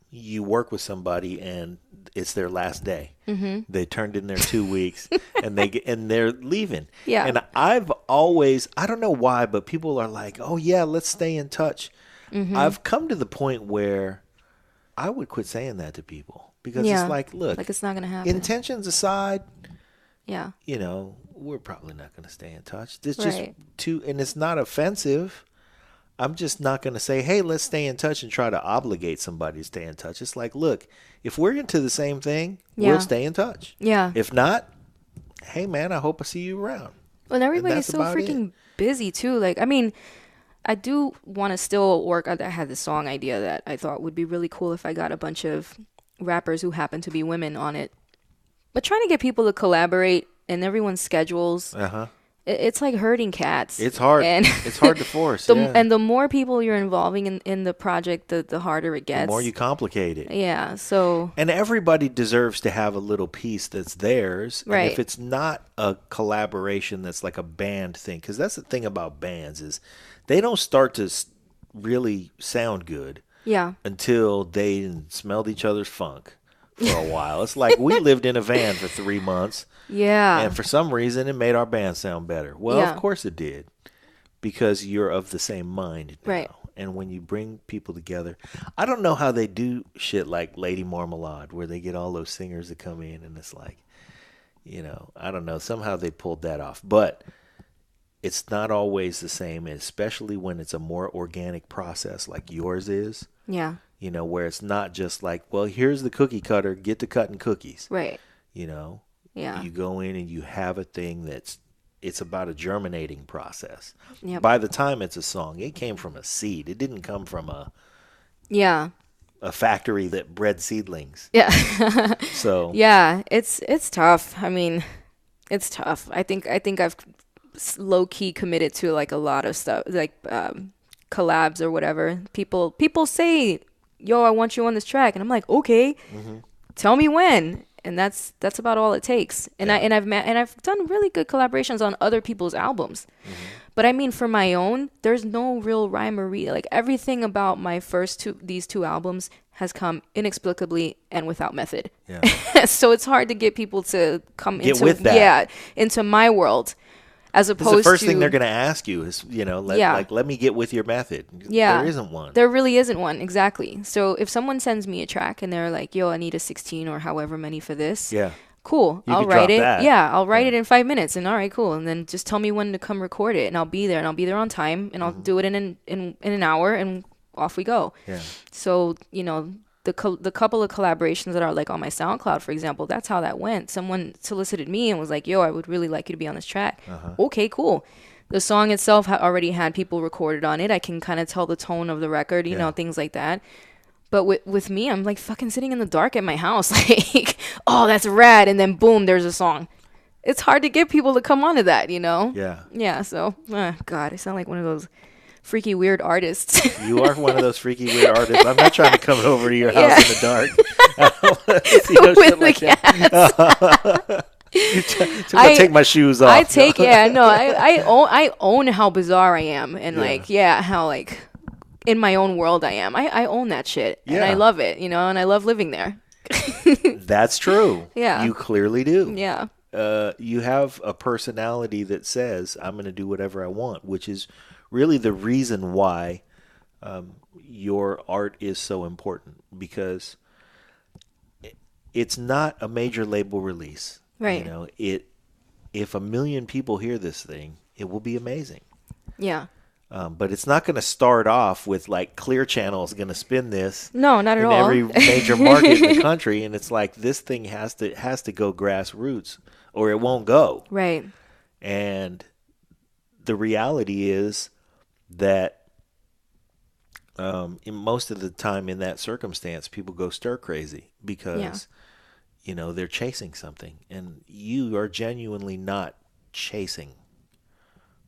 S5: you work with somebody and it's their last day. Mm-hmm. They turned in their 2 weeks and they're leaving.
S9: Yeah.
S5: And I've always, I don't know why, but people are like, oh yeah, let's stay in touch.
S9: Mm-hmm.
S5: I've come to the point where I would quit saying that to people, because
S9: Yeah.
S5: it's like, look,
S9: Like it's not going to happen.
S5: intentions aside,
S9: Yeah.
S5: you know, we're probably not going to stay in touch. It's
S9: Right.
S5: just too, and it's not offensive. I'm just not going to say, hey, let's stay in touch and try to obligate somebody to stay in touch. It's like, look, if we're into the same thing,
S9: Yeah.
S5: we'll stay in touch.
S9: Yeah.
S5: If not, hey, man, I hope I see you around.
S9: And everybody's
S5: that's
S9: so
S5: about
S9: freaking busy too. Like, I mean, I do want to still work. I had this song idea that I thought would be really cool if I got a bunch of rappers who happen to be women on it. But trying to get people to collaborate and everyone's schedules,
S5: Uh-huh.
S9: it's like herding cats.
S5: It's hard.
S9: And
S5: It's hard to force. yeah.
S9: And the more people you're involving in the project, the harder it
S5: the
S9: gets.
S5: more you complicate it.
S9: Yeah. So
S5: And everybody deserves to have a little piece that's theirs. And
S9: Right.
S5: if it's not a collaboration that's like a band thing, because that's the thing about bands is they don't start to really sound good
S9: yeah.
S5: until they smelled each other's funk for a while. It's like we lived in a van for 3 months,
S9: Yeah.
S5: and for some reason it made our band sound better. Well,
S9: Yeah.
S5: of course it did, because you're of the same mind now.
S9: Right.
S5: And when you bring people together, I don't know how they do shit like Lady Marmalade, where they get all those singers that come in, and it's like, you know, I don't know. Somehow they pulled that off. But it's not always the same, especially when it's a more organic process like yours is,
S9: Yeah.
S5: you know, where it's not just like, well, here's the cookie cutter, get to cutting cookies.
S9: Right.
S5: You know,
S9: Yeah.
S5: you go in and you have a thing it's about a germinating process.
S9: Yep.
S5: By the time it's a song, it came from a seed. It didn't come from
S9: Yeah.
S5: a factory that bred seedlings.
S9: Yeah.
S5: So
S9: Yeah, it's tough. I mean, it's tough. I think I've low key committed to like a lot of stuff, like collabs or whatever. People say, "Yo, I want you on this track," and I'm like, "Okay, tell me when." and that's about all it takes. And I've done really good collaborations on other people's albums. But I mean, for my own, there's no real rhyme or reason. Like, everything about my these two albums has come inexplicably and without method.
S5: Yeah.
S9: So it's hard to get people to come
S5: Get with that.
S9: into my world, as opposed to
S5: the first thing they're going to ask you is, let me get with your method.
S9: Yeah.
S5: There isn't one.
S9: There really isn't one, exactly. So if someone sends me a track and they're like, yo, I need a 16 or however many for this.
S5: Yeah.
S9: Cool.
S5: You
S9: I'll
S5: could
S9: write
S5: drop
S9: it.
S5: that.
S9: Yeah, I'll write it in 5 minutes, and all right, cool. And then just tell me when to come record it, and I'll be there, and I'll be there on time, and I'll do it in an hour, and off we go.
S5: Yeah.
S9: So, the couple of collaborations that are like on my SoundCloud, for example, that's how that went. Someone solicited me and was like, yo, I would really like you to be on this track. Okay, cool. The song itself already had people recorded on it. I can kind of tell the tone of the record, you know, things like that. But with me, I'm like fucking sitting in the dark at my house, like, oh, that's rad. And then boom, there's a song. It's hard to get people to come onto that,
S5: Yeah.
S9: Yeah, so, God, I sound like one of those freaky weird artists.
S5: You are one of those freaky weird artists. I'm not trying to come over to your house in the dark. I don't wanna see no
S9: With
S5: shit
S9: the
S5: like that.
S9: cats.
S5: I'm gonna take my shoes off.
S9: I own how bizarre I am, and how like in my own world I am. I own that shit, and I love it, and I love living there.
S5: That's true.
S9: Yeah.
S5: You clearly do.
S9: Yeah.
S5: You have a personality that says, I'm going to do whatever I want, which is really the reason why your art is so important, because it's not a major label release.
S9: Right.
S5: If 1 million people hear this thing, it will be amazing.
S9: Yeah.
S5: But it's not going to start off with like Clear Channel is going to spin this.
S9: No, not at all.
S5: Every major market in the country, and it's like this thing has to go grassroots, or it won't go.
S9: Right.
S5: And the reality is that in most of the time in that circumstance, people go stir crazy because they're chasing something, and you are genuinely not chasing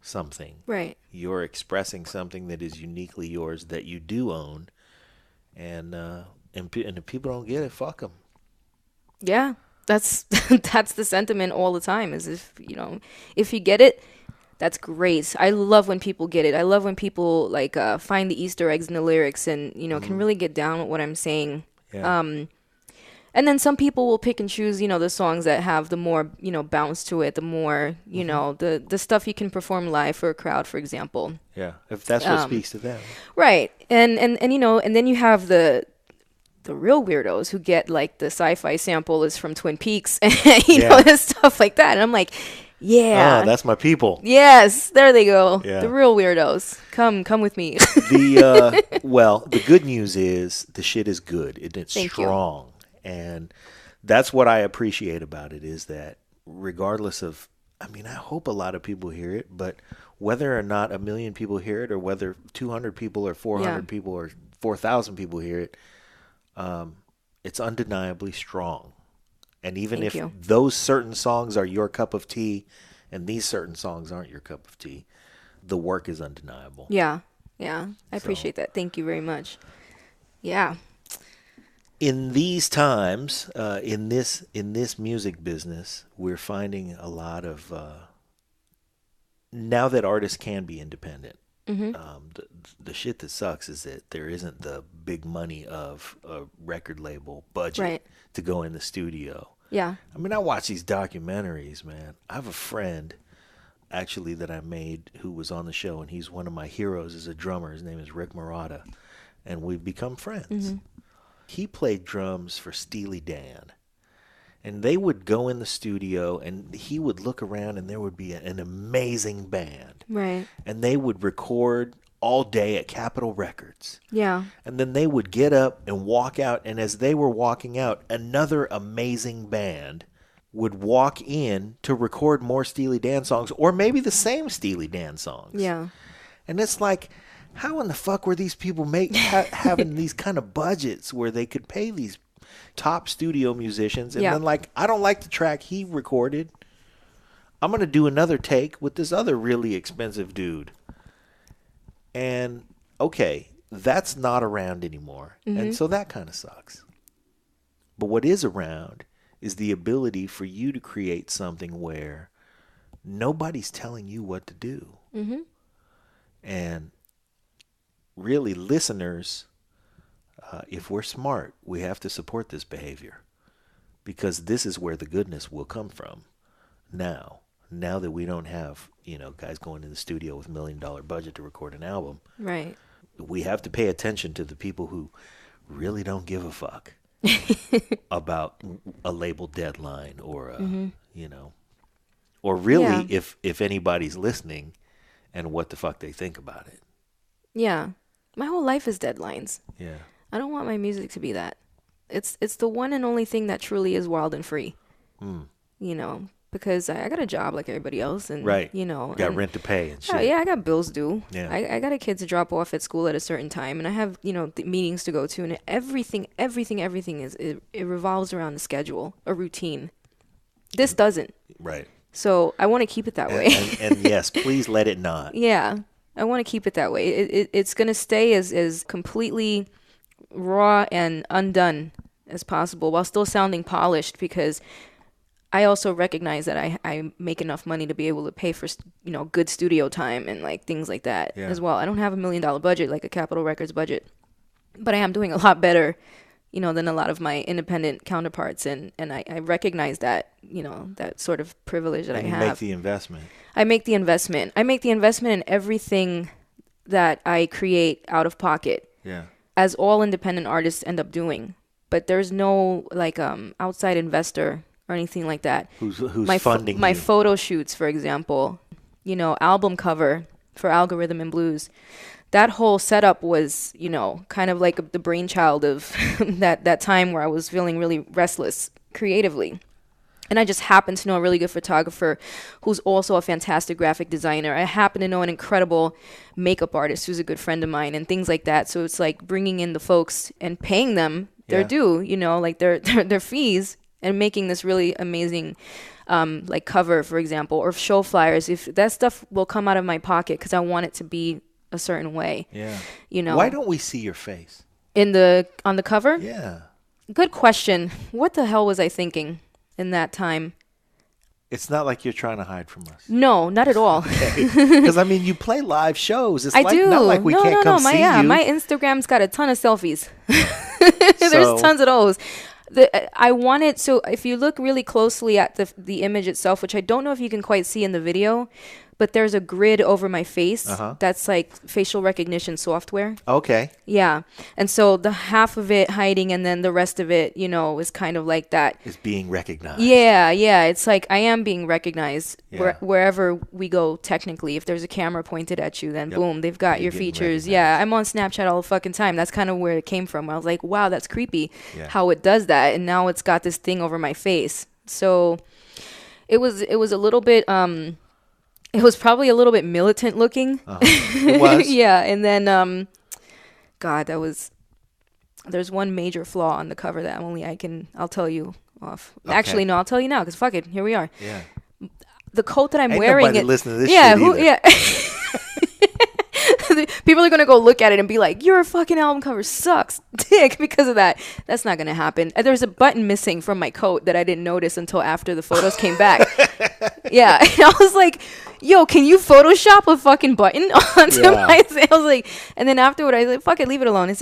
S5: something.
S9: Right.
S5: You're expressing something that is uniquely yours, that you do own, and if people don't get it, fuck them.
S9: Yeah, that's the sentiment all the time. Is if you get it, that's great. I love when people get it. I love when people like find the Easter eggs in the lyrics and can really get down with what I'm saying.
S5: Yeah.
S9: And then some people will pick and choose, the songs that have the more, bounce to it, the more, the stuff you can perform live for a crowd, for example.
S5: Yeah, if that's what speaks to them.
S9: Right. And then you have the real weirdos who get like the sci-fi sample is from Twin Peaks and, and stuff like that. And I'm like, yeah.
S5: That's my people.
S9: Yes, there they go.
S5: Yeah.
S9: The real weirdos. Come with me.
S5: The good news is the shit is good. It's
S9: Thank
S5: strong. And that's what I appreciate about it, is that regardless of, I hope a lot of people hear it, but whether or not 1 million people hear it, or whether 200 people or 400 people or 4,000 people hear it, it's undeniably strong. And even if those certain songs are your cup of tea and these certain songs aren't your cup of tea, the work is undeniable.
S9: Yeah. I appreciate that. Thank you very much. Yeah.
S5: In these times, in this music business, we're finding a lot of now that artists can be independent. The shit that sucks is that there isn't the big money of a record label budget to go in the studio.
S9: Yeah.
S5: I watch these documentaries, man. I have a friend actually that I made who was on the show, and he's one of my heroes as a drummer. His name is Rick Murata, and we've become friends. He played drums for Steely Dan, and they would go in the studio and he would look around and there would be an amazing band.
S9: Right.
S5: And they would record all day at Capitol Records.
S9: Yeah.
S5: And then they would get up and walk out, and as they were walking out, another amazing band would walk in to record more Steely Dan songs, or maybe the same Steely Dan songs.
S9: Yeah.
S5: And it's like, how in the fuck were these people having these kind of budgets where they could pay these top studio musicians, and then like, I don't like the track he recorded, I'm going to do another take with this other really expensive dude. And okay, that's not around anymore. And so that kind of sucks. But what is around is the ability for you to create something where nobody's telling you what to do.
S9: Mm-hmm.
S5: And really, listeners, if we're smart, we have to support this behavior, because this is where the goodness will come from. Now that we don't have, guys going in the studio with $1 million budget to record an album,
S9: Right.
S5: we have to pay attention to the people who really don't give a fuck about a label deadline or, or really if anybody's listening and what the fuck they think about it.
S9: Yeah. My whole life is deadlines.
S5: Yeah.
S9: I don't want my music to be that. It's the one and only thing that truly is wild and free. Because I got a job like everybody else, and
S5: right. Got
S9: and,
S5: rent to pay and shit.
S9: Yeah, I got bills due.
S5: Yeah.
S9: I got a kid to drop off at school at a certain time, and I have meetings to go to, and everything is it revolves around a schedule, a routine. This doesn't.
S5: Right.
S9: So I want to keep it that way.
S5: And yes, please let it not.
S9: Yeah, I want to keep it that way. It's gonna stay as completely raw and undone as possible, while still sounding polished, because I also recognize that I make enough money to be able to pay for, good studio time and like things like that as well. I don't have $1 million budget like a Capitol Records budget, but I am doing a lot better, than a lot of my independent counterparts. And I recognize that, that sort of privilege that I have.
S5: You make the investment.
S9: I make the investment. I make the investment in everything that I create out of pocket.
S5: Yeah.
S9: As all independent artists end up doing. But there's no outside investor or anything like that.
S5: Who's funding
S9: my
S5: you?
S9: photo shoots, for example, album cover for Algorithm and Blues. That whole setup was, kind of like the brainchild of that time where I was feeling really restless creatively. And I just happen to know a really good photographer who's also a fantastic graphic designer. I happen to know an incredible makeup artist who's a good friend of mine and things like that. So it's like bringing in the folks and paying them their due, like their fees, and making this really amazing cover, for example, or show flyers. If that stuff will come out of my pocket because I want it to be a certain way.
S5: Yeah. Why don't we see your face
S9: on the cover?
S5: Yeah.
S9: Good question. What the hell was I thinking in that time?
S5: It's not like you're trying to hide from us.
S9: No, not at all.
S5: Because you play live shows. It's
S9: I do.
S5: Not like we can't come see you.
S9: My Instagram's got a ton of selfies. There's tons of those. I wanted, so if you look really closely at the image itself, which I don't know if you can quite see in the video, but there's a grid over my face that's like facial recognition software.
S5: Okay.
S9: Yeah. And so the half of it hiding and then the rest of it, is kind of like that.
S5: Is being recognized.
S9: Yeah. It's like I am being recognized wherever we go technically. If there's a camera pointed at you, then boom, they've got your features. Yeah. I'm on Snapchat all the fucking time. That's kind of where it came from. I was like, wow, that's creepy how it does that. And now it's got this thing over my face. So it was a little bit, it was probably a little bit militant looking.
S5: It was.
S9: Yeah. And then, there's one major flaw on the cover that I'll tell you off. Okay. Actually, no, I'll tell you now because fuck it. Here we are.
S5: Yeah.
S9: The coat that I'm
S5: Ain't
S9: wearing.
S5: Nobody listening to this shit either.
S9: Yeah. People are going to go look at it and be like, your fucking album cover sucks, dick, because of that. That's not going to happen. There's a button missing from my coat that I didn't notice until after the photos came back. Yeah. And I was like, yo, can you Photoshop a fucking button onto my... I was like, and then afterward, I was like, fuck it, leave it alone. It's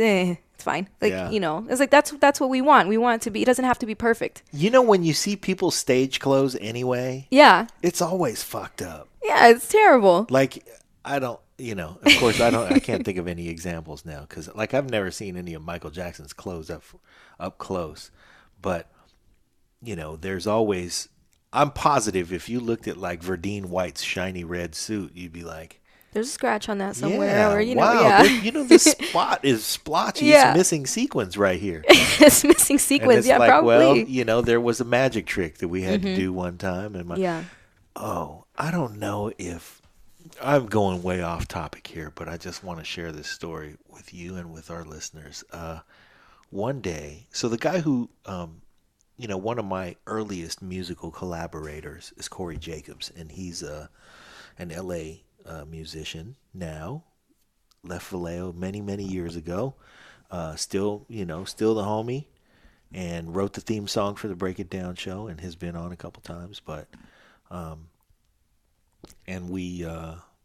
S9: fine. Like, it's like, that's what we want. We want it to be, it doesn't have to be perfect.
S5: When you see people's stage clothes anyway, it's always fucked up.
S9: Yeah, it's terrible.
S5: Like, I don't, of course, I can't think of any examples now because, like, I've never seen any of Michael Jackson's clothes up close. But, there's always, I'm positive if you looked at, like, Verdine White's shiny red suit, you'd be like,
S9: there's a scratch on that somewhere.
S5: Yeah,
S9: or,
S5: wow. This spot is splotchy. It's missing sequins right here.
S9: It's missing sequins,
S5: and it's like,
S9: probably.
S5: Well, there was a magic trick that we had to do one time. And I don't know if, I'm going way off topic here, but I just want to share this story with you and with our listeners. One day, so the guy who, one of my earliest musical collaborators is Corey Jacobs, and he's an LA musician now, left Vallejo many, many years ago. Still the homie. and wrote the theme song for the Break It Down show and has been on a couple times. But and we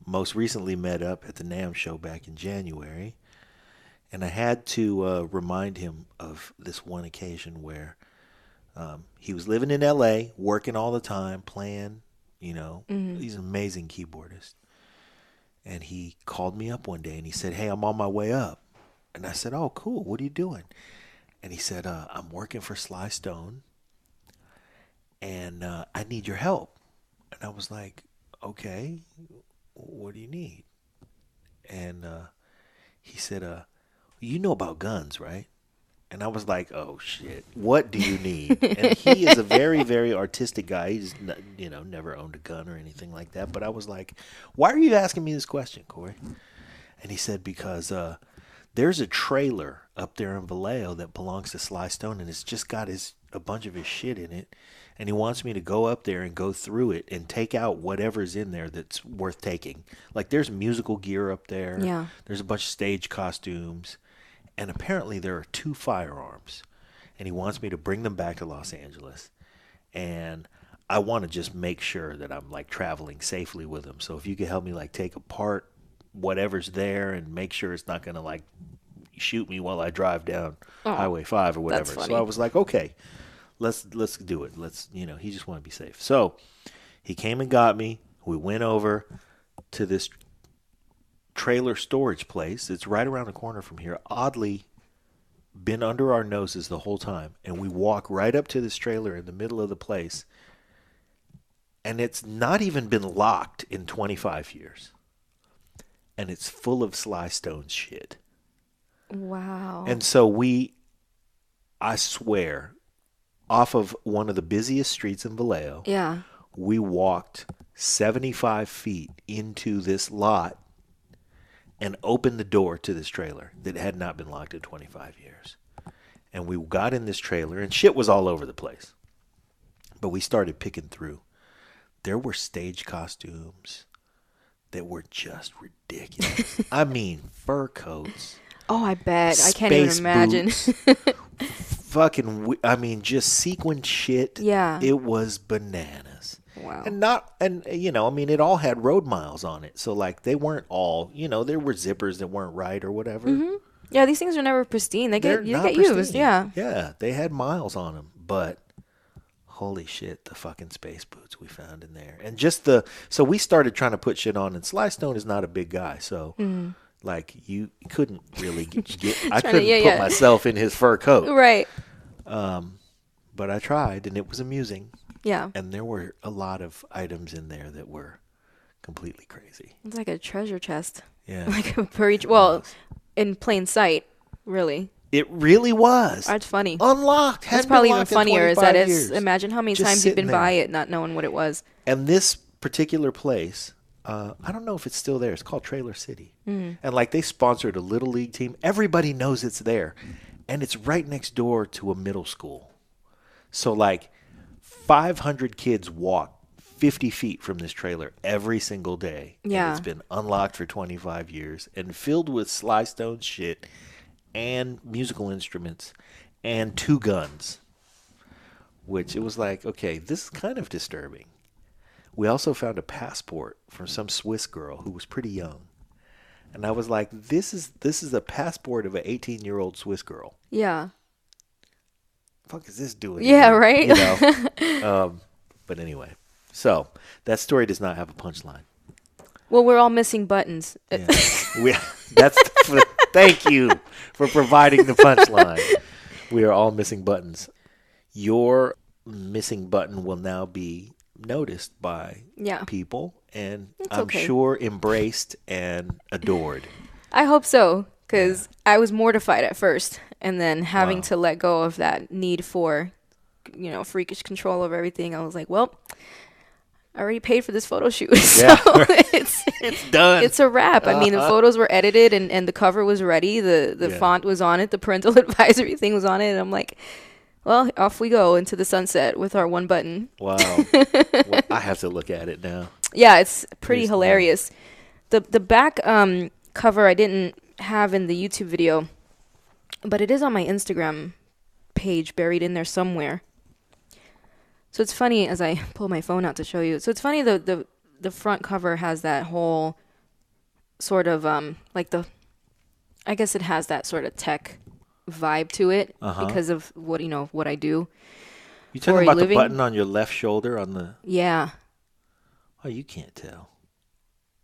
S5: most recently met up at the NAMM show back in January. And I had to remind him of this one occasion where he was living in L.A., working all the time, playing, He's an amazing keyboardist. And he called me up one day and he said, "Hey, I'm on my way up." And I said, "Oh, cool. What are you doing?" And he said, "I'm working for Sly Stone and I need your help." And I was like, "Okay, what do you need?" And he said, "You know about guns, right?" And I was like, "Oh shit, what do you need?" And he is a very, very artistic guy. He's never owned a gun or anything like that. But I was like, "Why are you asking me this question, Corey?" And he said, "Because there's a trailer up there in Vallejo that belongs to Sly Stone, and it's just got a bunch of his shit in it. And he wants me to go up there and go through it and take out whatever's in there that's worth taking. Like there's musical gear up there.
S9: Yeah.
S5: There's a bunch of stage costumes. And apparently there are 2 firearms. And he wants me to bring them back to Los Angeles. And I want to just make sure that I'm like traveling safely with them. So if you could help me like take apart whatever's there and make sure it's not going to like shoot me while I drive down Highway 5 or whatever."
S9: That's funny.
S5: So I was like, "Okay, let's do it. He just want to be safe." So he came and got me. We went over to this trailer storage place. It's right around the corner from here. Oddly been under our noses the whole time. And we walk right up to this trailer in the middle of the place. And it's not even been locked in 25 years. And it's full of Sly Stone shit.
S9: Wow.
S5: And so I swear, off of one of the busiest streets in Vallejo,
S9: Yeah.
S5: we walked 75 feet into this lot and opened the door to this trailer that had not been locked in 25 years. And we got in this trailer, and shit was all over the place. But we started picking through. There were stage costumes that were just ridiculous. I mean, fur coats.
S9: Oh, I bet. I can't even
S5: space
S9: imagine.
S5: Fucking, just sequin shit.
S9: Yeah.
S5: It was bananas.
S9: Wow.
S5: It all had road miles on it. So, like, they weren't all, there were zippers that weren't right or whatever.
S9: Mm-hmm. Yeah, these things are never pristine. They
S5: They're
S9: get
S5: not
S9: used.
S5: pristine.
S9: Yeah.
S5: Yeah, they had miles on them. But, holy shit, the fucking space boots we found in there. And so we started trying to put shit on. And Sly Stone is not a big guy. So, like, you couldn't really I couldn't put myself in his fur coat.
S9: Right.
S5: But I tried, and it was amusing.
S9: Yeah.
S5: And there were a lot of items in there that were completely crazy.
S9: It's like a treasure chest.
S5: Yeah.
S9: Like a per each. Well, in plain sight, really.
S5: It really was.
S9: That's funny.
S5: Unlocked.
S9: That's probably even funnier is that
S5: years.
S9: imagine how many
S5: Just
S9: times you've been
S5: sitting
S9: by
S5: there.
S9: it not knowing what it was.
S5: And this particular place, I don't know if it's still there. It's called Trailer City. And like they sponsored a little league team. Everybody knows it's there. And it's right next door to a middle school. So like 500 kids walk 50 feet from this trailer every single day.
S9: Yeah.
S5: And it's been unlocked for 25 years and filled with Sly Stone shit and musical instruments and 2 guns. Which it was like, okay, this is kind of disturbing. We also found a passport from some Swiss girl who was pretty young. And I was like, this is a passport of an 18-year-old Swiss girl.
S9: Yeah.
S5: Fuck is this doing?
S9: Yeah,
S5: here?
S9: right?
S5: But anyway, so that story does not have a punchline.
S9: Well, we're all missing buttons.
S5: Yeah. Thank you for providing the punchline. We are all missing buttons. Your missing button will now be noticed by people, and I'm sure embraced and adored.
S9: I hope so, because I was mortified at first, and then having to let go of that need for, freakish control of everything, I was like, well, I already paid for this photo shoot, so
S5: it's done.
S9: It's a wrap. I mean, the photos were edited, and the cover was ready, the font was on it, the parental advisory thing was on it, and I'm like, well, off we go into the sunset with our one button.
S5: Wow. Well, I have to look at it now.
S9: Yeah, it's pretty hilarious. The back cover I didn't have in the YouTube video, but it is on my Instagram page buried in there somewhere. So it's funny as I pull my phone out to show you. So it's funny the front cover has that whole sort of I guess it has that sort of tech vibe to it because of what I do.
S5: You talking about the button on your left shoulder on the?
S9: Yeah.
S5: Oh, you can't tell.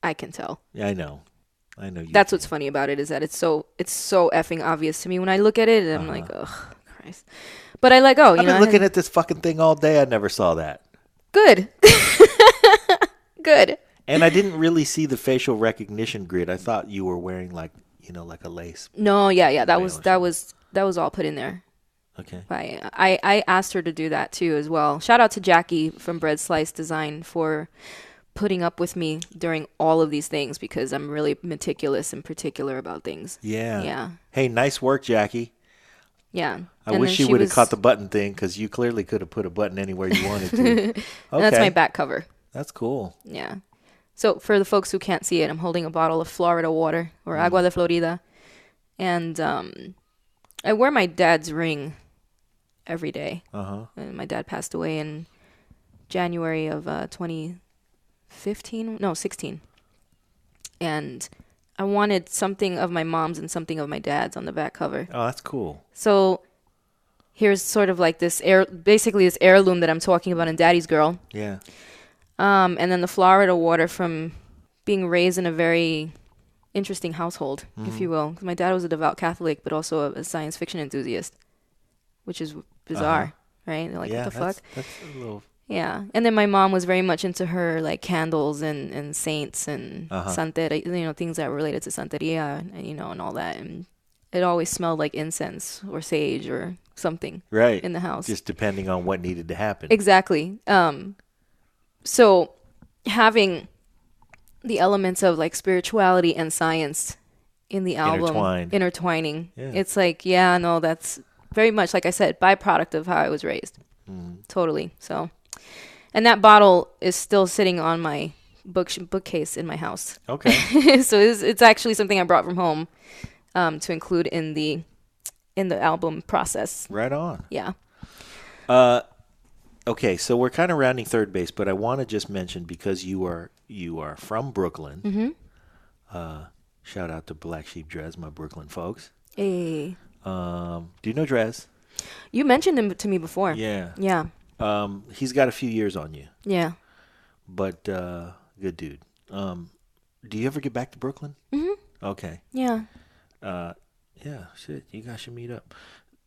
S9: I can tell.
S5: Yeah, I know.
S9: That's what's funny about it is that it's so effing obvious to me when I look at it. And I'm like, oh Christ. But I I've
S5: been looking at this fucking thing all day. I never saw that.
S9: Good. Good.
S5: And I didn't really see the facial recognition grid. I thought you were wearing like a lace.
S9: No, yeah. That was all put in there.
S5: Okay.
S9: I asked her to do that too as well. Shout out to Jackie from Bread Slice Design for putting up with me during all of these things because I'm really meticulous and particular about things.
S5: Yeah.
S9: Yeah.
S5: Hey, nice work, Jackie.
S9: Yeah.
S5: I wish she would have caught the button thing because you clearly could have put a button anywhere you wanted to. Okay.
S9: That's my back cover.
S5: That's cool.
S9: Yeah. So for the folks who can't see it, I'm holding a bottle of Florida water or Agua de Florida. And I wear my dad's ring every day. And my dad passed away in January of 16. And I wanted something of my mom's and something of my dad's on the back cover.
S5: Oh, that's cool.
S9: So here's sort of like this basically this heirloom that I'm talking about in Daddy's Girl.
S5: Yeah.
S9: And then the Florida water from being raised in a very interesting household, if you will. 'Cause my dad was a devout Catholic, but also a science fiction enthusiast, which is bizarre, right? Like,
S5: yeah,
S9: what the fuck?
S5: That's a little...
S9: Yeah. And then my mom was very much into her, like, candles and saints and Santeria, things that were related to Santeria, and all that. And it always smelled like incense or sage or something in the house.
S5: Just depending on what needed to happen.
S9: Exactly. So having the elements of like spirituality and science in the album intertwining, it's like, that's very much, like I said, byproduct of how I was raised. Totally. So, and that bottle is still sitting on my bookcase in my house.
S5: Okay.
S9: So it's actually something I brought from home to include in the album process.
S5: Right on.
S9: Yeah.
S5: Okay, so we're kind of rounding third base, but I want to just mention, because you are from Brooklyn. Shout out to Black Sheep Drez, my Brooklyn folks.
S9: Hey.
S5: Do you know Drez?
S9: You mentioned him to me before.
S5: Yeah.
S9: Yeah.
S5: He's got a few years on you.
S9: Yeah.
S5: But good dude. Do you ever get back to Brooklyn? Okay.
S9: Yeah.
S5: Yeah. Shit, you guys should meet up.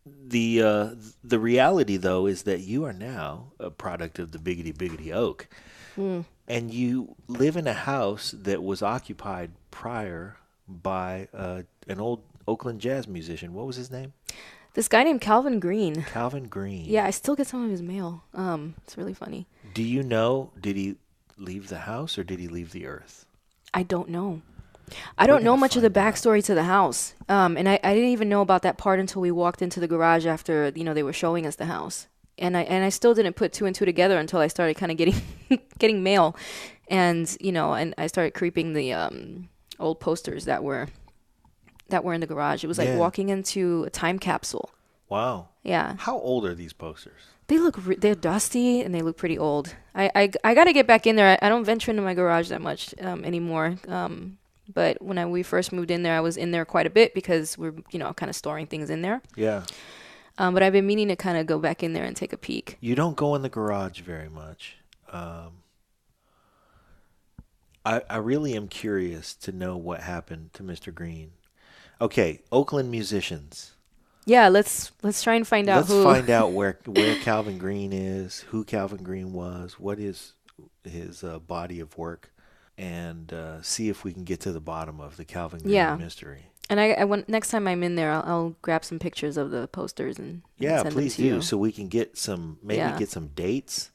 S5: The reality, though, is that you are now a product of the Biggity Oak. And you live in a house that was occupied prior by an old Oakland jazz musician. What was his name?
S9: This guy named Calvin Green.
S5: Calvin Green.
S9: Yeah, I still get some of his mail. It's really funny.
S5: Do you know, did he leave the house or did he leave the earth?
S9: I don't know. I don't know much of the backstory to the house. And I didn't even know about that part until we walked into the garage after, they were showing us the house. And I still didn't put two and two together until I started kind of getting mail. And, and I started creeping the old posters that were in the garage. It was like walking into a time capsule.
S5: Wow.
S9: Yeah.
S5: How old are these posters?
S9: They're dusty and they look pretty old. I got to get back in there. I don't venture into my garage that much anymore. But when we first moved in there, I was in there quite a bit because we're, kind of storing things in there.
S5: Yeah.
S9: But I've been meaning to kind of go back in there and take a peek.
S5: You don't go in the garage very much. I really am curious to know what happened to Mr. Green. Okay, Oakland musicians.
S9: Yeah, let's try and find out
S5: Let's find out where Calvin Green is, who Calvin Green was, what is his body of work, and see if we can get to the bottom of the Calvin Green mystery. And
S9: I want, next time I'm in there, I'll grab some pictures of the posters and send
S5: please
S9: them to
S5: do,
S9: you.
S5: So we can get some get some dates.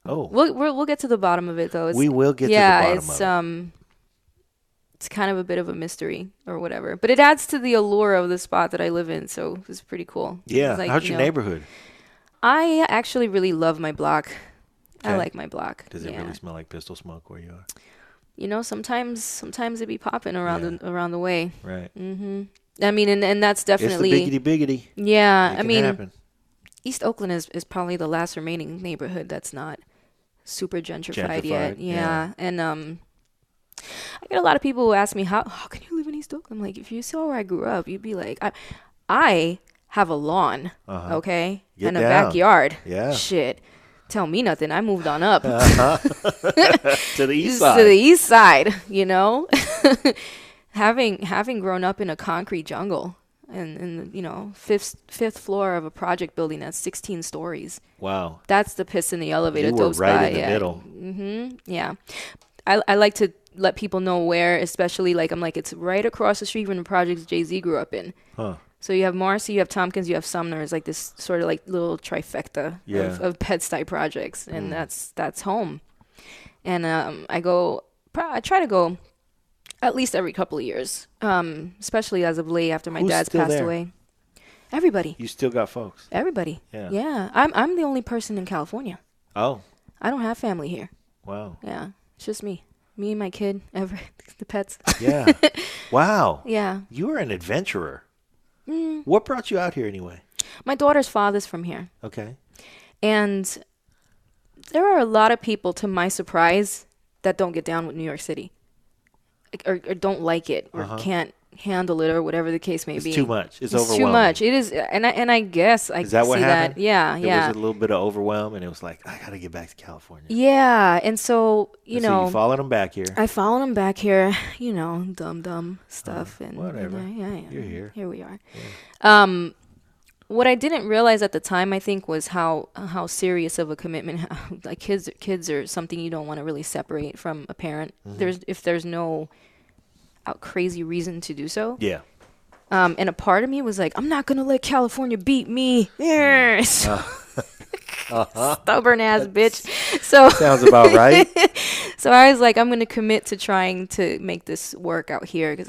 S5: Oh,
S9: we'll get to the bottom of it though.
S5: We will get to the bottom of it.
S9: It's kind of a bit of a mystery or whatever, but it adds to the allure of the spot that I live in, so it's pretty cool.
S5: Yeah,
S9: like,
S5: how's your neighborhood?
S9: I actually really love my block. Okay. I like my block.
S5: Does it really smell like pistol smoke where you are?
S9: Sometimes it be popping around the way.
S5: Right.
S9: I mean, and that's definitely
S5: it's the biggity.
S9: Yeah, I mean,
S5: happen.
S9: East Oakland is probably the last remaining neighborhood that's not super gentrified yet. Yeah. And I get a lot of people who ask me, how can you live in East Oakland? I'm like, if you saw where I grew up, you'd be like, I have a lawn, okay?
S5: Get
S9: and a
S5: down.
S9: Backyard.
S5: Yeah.
S9: Shit. Tell me nothing. I moved on up.
S5: To the east side.
S9: To the east side, you know? having grown up in a concrete jungle and you know, fifth floor of a project building that's 16 stories.
S5: Wow.
S9: That's the piss in the elevator.
S5: You were
S9: dope
S5: right
S9: spot.
S5: in the middle.
S9: Mm-hmm. Yeah. I like to let people know where, especially like I'm like, it's right across the street from the projects Jay-Z grew up in.
S5: Huh.
S9: So you have Marcy, you have Tompkins, you have Sumner. It's like this sort of like little trifecta of Bed-Stuy projects, and that's home. And I try to go at least every couple of years, especially as of late after my
S5: Who's
S9: dad's
S5: still
S9: passed
S5: there?
S9: away. Everybody.
S5: You still got folks.
S9: Everybody.
S5: Yeah.
S9: Yeah. I'm the only person in California.
S5: Oh,
S9: I don't have family here.
S5: wow.
S9: Yeah. It's just me. Me and my kid, the pets.
S5: Yeah. Wow.
S9: Yeah.
S5: You were an adventurer. What brought you out here anyway?
S9: My daughter's father's from here.
S5: Okay.
S9: And there are a lot of people, to my surprise, that don't get down with New York City. Or don't like it, or can't handle it, or whatever the case may be.
S5: It's too much. It's
S9: It's
S5: overwhelming.
S9: too much. It is, and I guess I
S5: Is that
S9: see
S5: what happened?
S9: that. Yeah,
S5: There
S9: yeah.
S5: was a little bit of overwhelm, and it was like, I got to get back to California.
S9: Yeah, and so, you
S5: And
S9: know.
S5: So you followed him back here.
S9: I followed him back here, you know, dumb stuff. And
S5: whatever.
S9: Yeah.
S5: You're here.
S9: Here we are. What I didn't realize at the time, I think, was how serious of a commitment. Like kids are something you don't want to really separate from a parent. If there's no crazy reason to do so.
S5: Yeah.
S9: And a part of me was like, I'm not gonna let California beat me. Stubborn ass bitch. So
S5: Sounds about right.
S9: so I was like, I'm gonna commit to trying to make this work out here because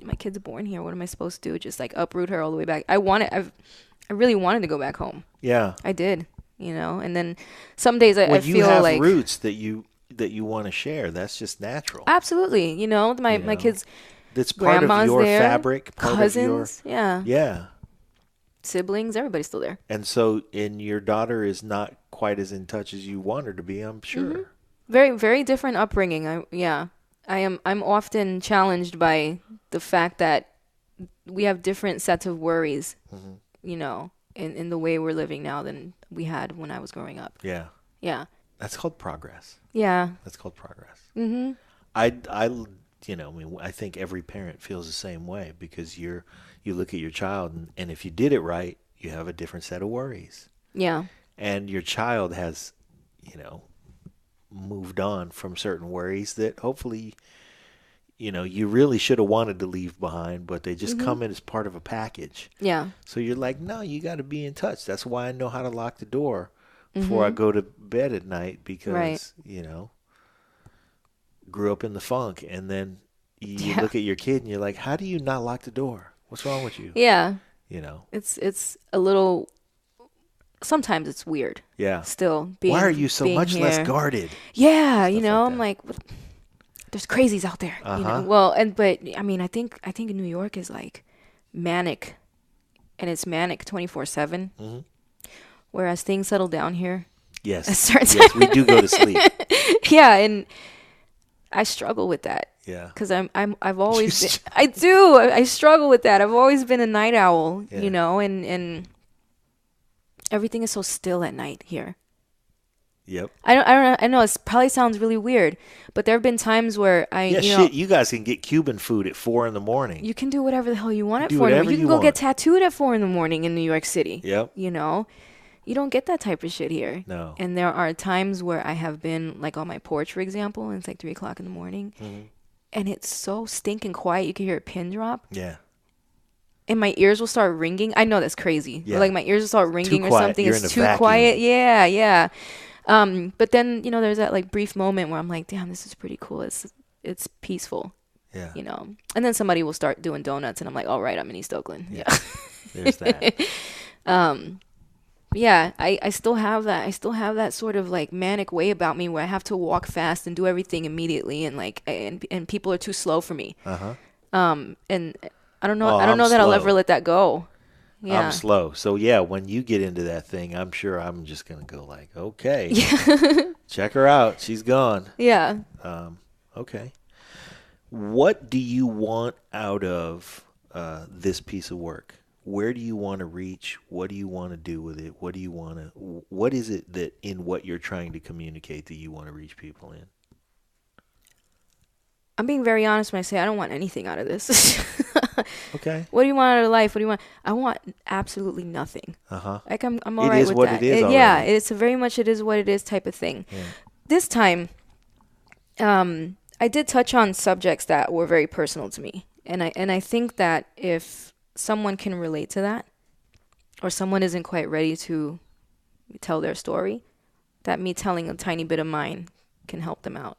S9: my kid's born here. What am I supposed to do? Just like uproot her all the way back? I really wanted to go back home.
S5: Yeah.
S9: I did, you know. And then some days I
S5: When
S9: feel
S5: you have
S9: like
S5: roots that you want to share, that's just natural.
S9: absolutely, you know, my kids,
S5: That's part of
S9: grandma's
S5: your
S9: there,
S5: fabric, part
S9: cousins,
S5: of
S9: yeah,
S5: yeah.
S9: siblings, everybody's still there.
S5: And so, your daughter is not quite as in touch as you want her to be, I'm sure.
S9: Very, very different upbringing. I'm often challenged by the fact that we have different sets of worries, you know, in the way we're living now than we had when I was growing up.
S5: Yeah.
S9: Yeah.
S5: That's called progress.
S9: Yeah.
S5: That's called progress.
S9: Mm-hmm.
S5: I think every parent feels the same way because you look at your child and if you did it right, you have a different set of worries.
S9: Yeah.
S5: And your child has, moved on from certain worries that hopefully, you really should have wanted to leave behind, but they just come in as part of a package.
S9: Yeah.
S5: So you're like, no, you got to be in touch. That's why I know how to lock the door before I go to bed at night because, grew up in the funk. And then you look at your kid and you're like, how do you not lock the door? What's wrong with you?
S9: Yeah.
S5: It's
S9: a little, sometimes it's weird.
S5: Yeah.
S9: Still being.
S5: Why are you so much
S9: here.
S5: less guarded?
S9: Yeah.
S5: Stuff like
S9: I'm
S5: that.
S9: like, what? There's crazies out there. Well, but I mean, I think New York is like manic, and it's manic 24/7. Whereas things settle down here.
S5: Yes.
S9: at certain
S5: Yes, we do go to sleep.
S9: Yeah, and I struggle with that.
S5: Yeah.
S9: Because I've always been, I struggle with that. I've always been a night owl, and everything is so still at night here.
S5: Yep.
S9: I know it probably sounds really weird, but there have been times where
S5: you guys can get Cuban food at 4 a.m.
S9: You can do whatever the hell you want at
S5: Do
S9: 4 a.m.
S5: whatever
S9: You can
S5: you
S9: go
S5: want.
S9: get tattooed at 4 a.m. in New York City.
S5: Yep.
S9: You don't get that type of shit here.
S5: No.
S9: And there are times where I have been like on my porch, for example, and it's like 3 o'clock in the morning, and it's so stinking quiet. You can hear a pin drop.
S5: Yeah.
S9: And my ears will start ringing. I know that's crazy.
S5: Yeah.
S9: Like my ears will start ringing or
S5: quiet.
S9: something.
S5: You're in
S9: It's
S5: a
S9: too
S5: vacuum.
S9: quiet. Yeah. But then there's that like brief moment where I'm like, damn, this is pretty cool. It's peaceful.
S5: Yeah.
S9: And then somebody will start doing donuts, and I'm like, all right, I'm in East Oakland. Yeah.
S5: There's that.
S9: Yeah, I still have that. I still have that sort of like manic way about me where I have to walk fast and do everything immediately, and like and people are too slow for me. And I don't know. I don't
S5: I'm
S9: know that I'll
S5: slow.
S9: ever let that go. Yeah.
S5: I'm slow. So yeah, when you get into that thing, I'm sure I'm just gonna go like, okay, check her out. She's gone.
S9: Yeah.
S5: Okay. What do you want out of this piece of work? Where do you want to reach? What do you want to do with it? What is it that in what you're trying to communicate that you want to reach people in?
S9: I'm being very honest when I say I don't want anything out of this.
S5: Okay.
S9: What do you want out of life? What do you want? I want absolutely nothing. Like I'm all right with that.
S5: It is what it is already.
S9: Yeah, it's very much it is what it is type of thing.
S5: Yeah.
S9: This time, I did touch on subjects that were very personal to me, and I think that if someone can relate to that, or someone isn't quite ready to tell their story, that me telling a tiny bit of mine can help them out.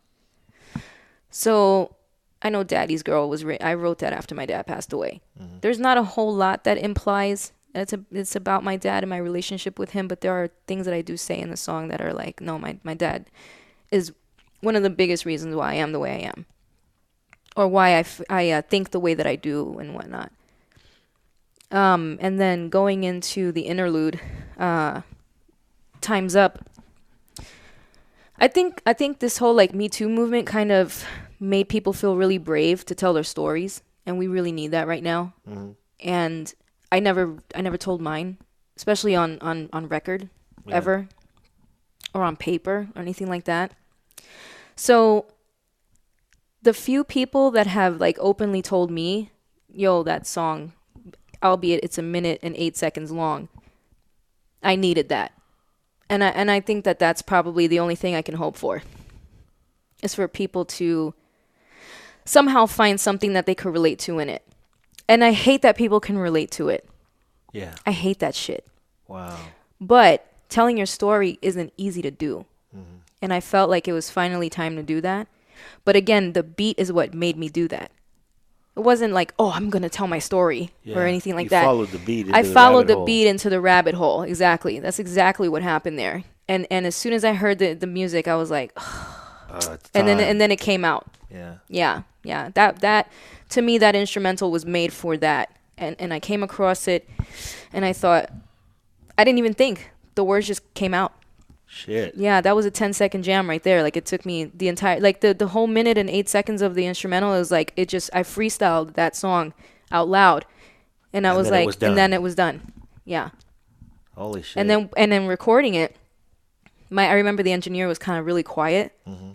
S9: So I know Daddy's Girl was I wrote that after my dad passed away. Mm-hmm. There's not a whole lot that implies it's about my dad and my relationship with him, but there are things that I do say in the song that are like, no, my dad is one of the biggest reasons why I am the way I am, or why I think the way that I do and whatnot. And then going into the interlude, Time's Up. I think this whole like Me Too movement kind of made people feel really brave to tell their stories, and we really need that right now. Mm-hmm. And I never told mine, especially on record, ever, or on paper or anything like that. So the few people that have like openly told me, yo, that song, albeit it's 1 minute and 8 seconds long, I needed that. And I think that that's probably the only thing I can hope for, is for people to somehow find something that they could relate to in it. And I hate that people can relate to it.
S5: Yeah.
S9: I hate that shit.
S5: Wow.
S9: But telling your story isn't easy to do.
S5: Mm-hmm.
S9: And I felt like it was finally time to do that. But again, the beat is what made me do that. It wasn't like, oh, I'm going to tell my story or anything like that.
S5: You followed the beat into
S9: I
S5: the
S9: followed
S5: rabbit
S9: the
S5: hole.
S9: beat into the rabbit hole. Exactly. That's exactly what happened there. And as soon as I heard the music, I was like, and then it came out. Yeah. That to me, that instrumental was made for that. And I came across it, and I thought, I didn't even think. The words just came out.
S5: Shit.
S9: Yeah, that was a 10-second jam right there. Like, it took me the entire, like, the whole 1 minute and 8 seconds of the instrumental is like, I freestyled that song out loud. And I was like, and then it was done. Yeah.
S5: Holy shit.
S9: And then recording it, I remember the engineer was kind of really quiet. Mm-hmm.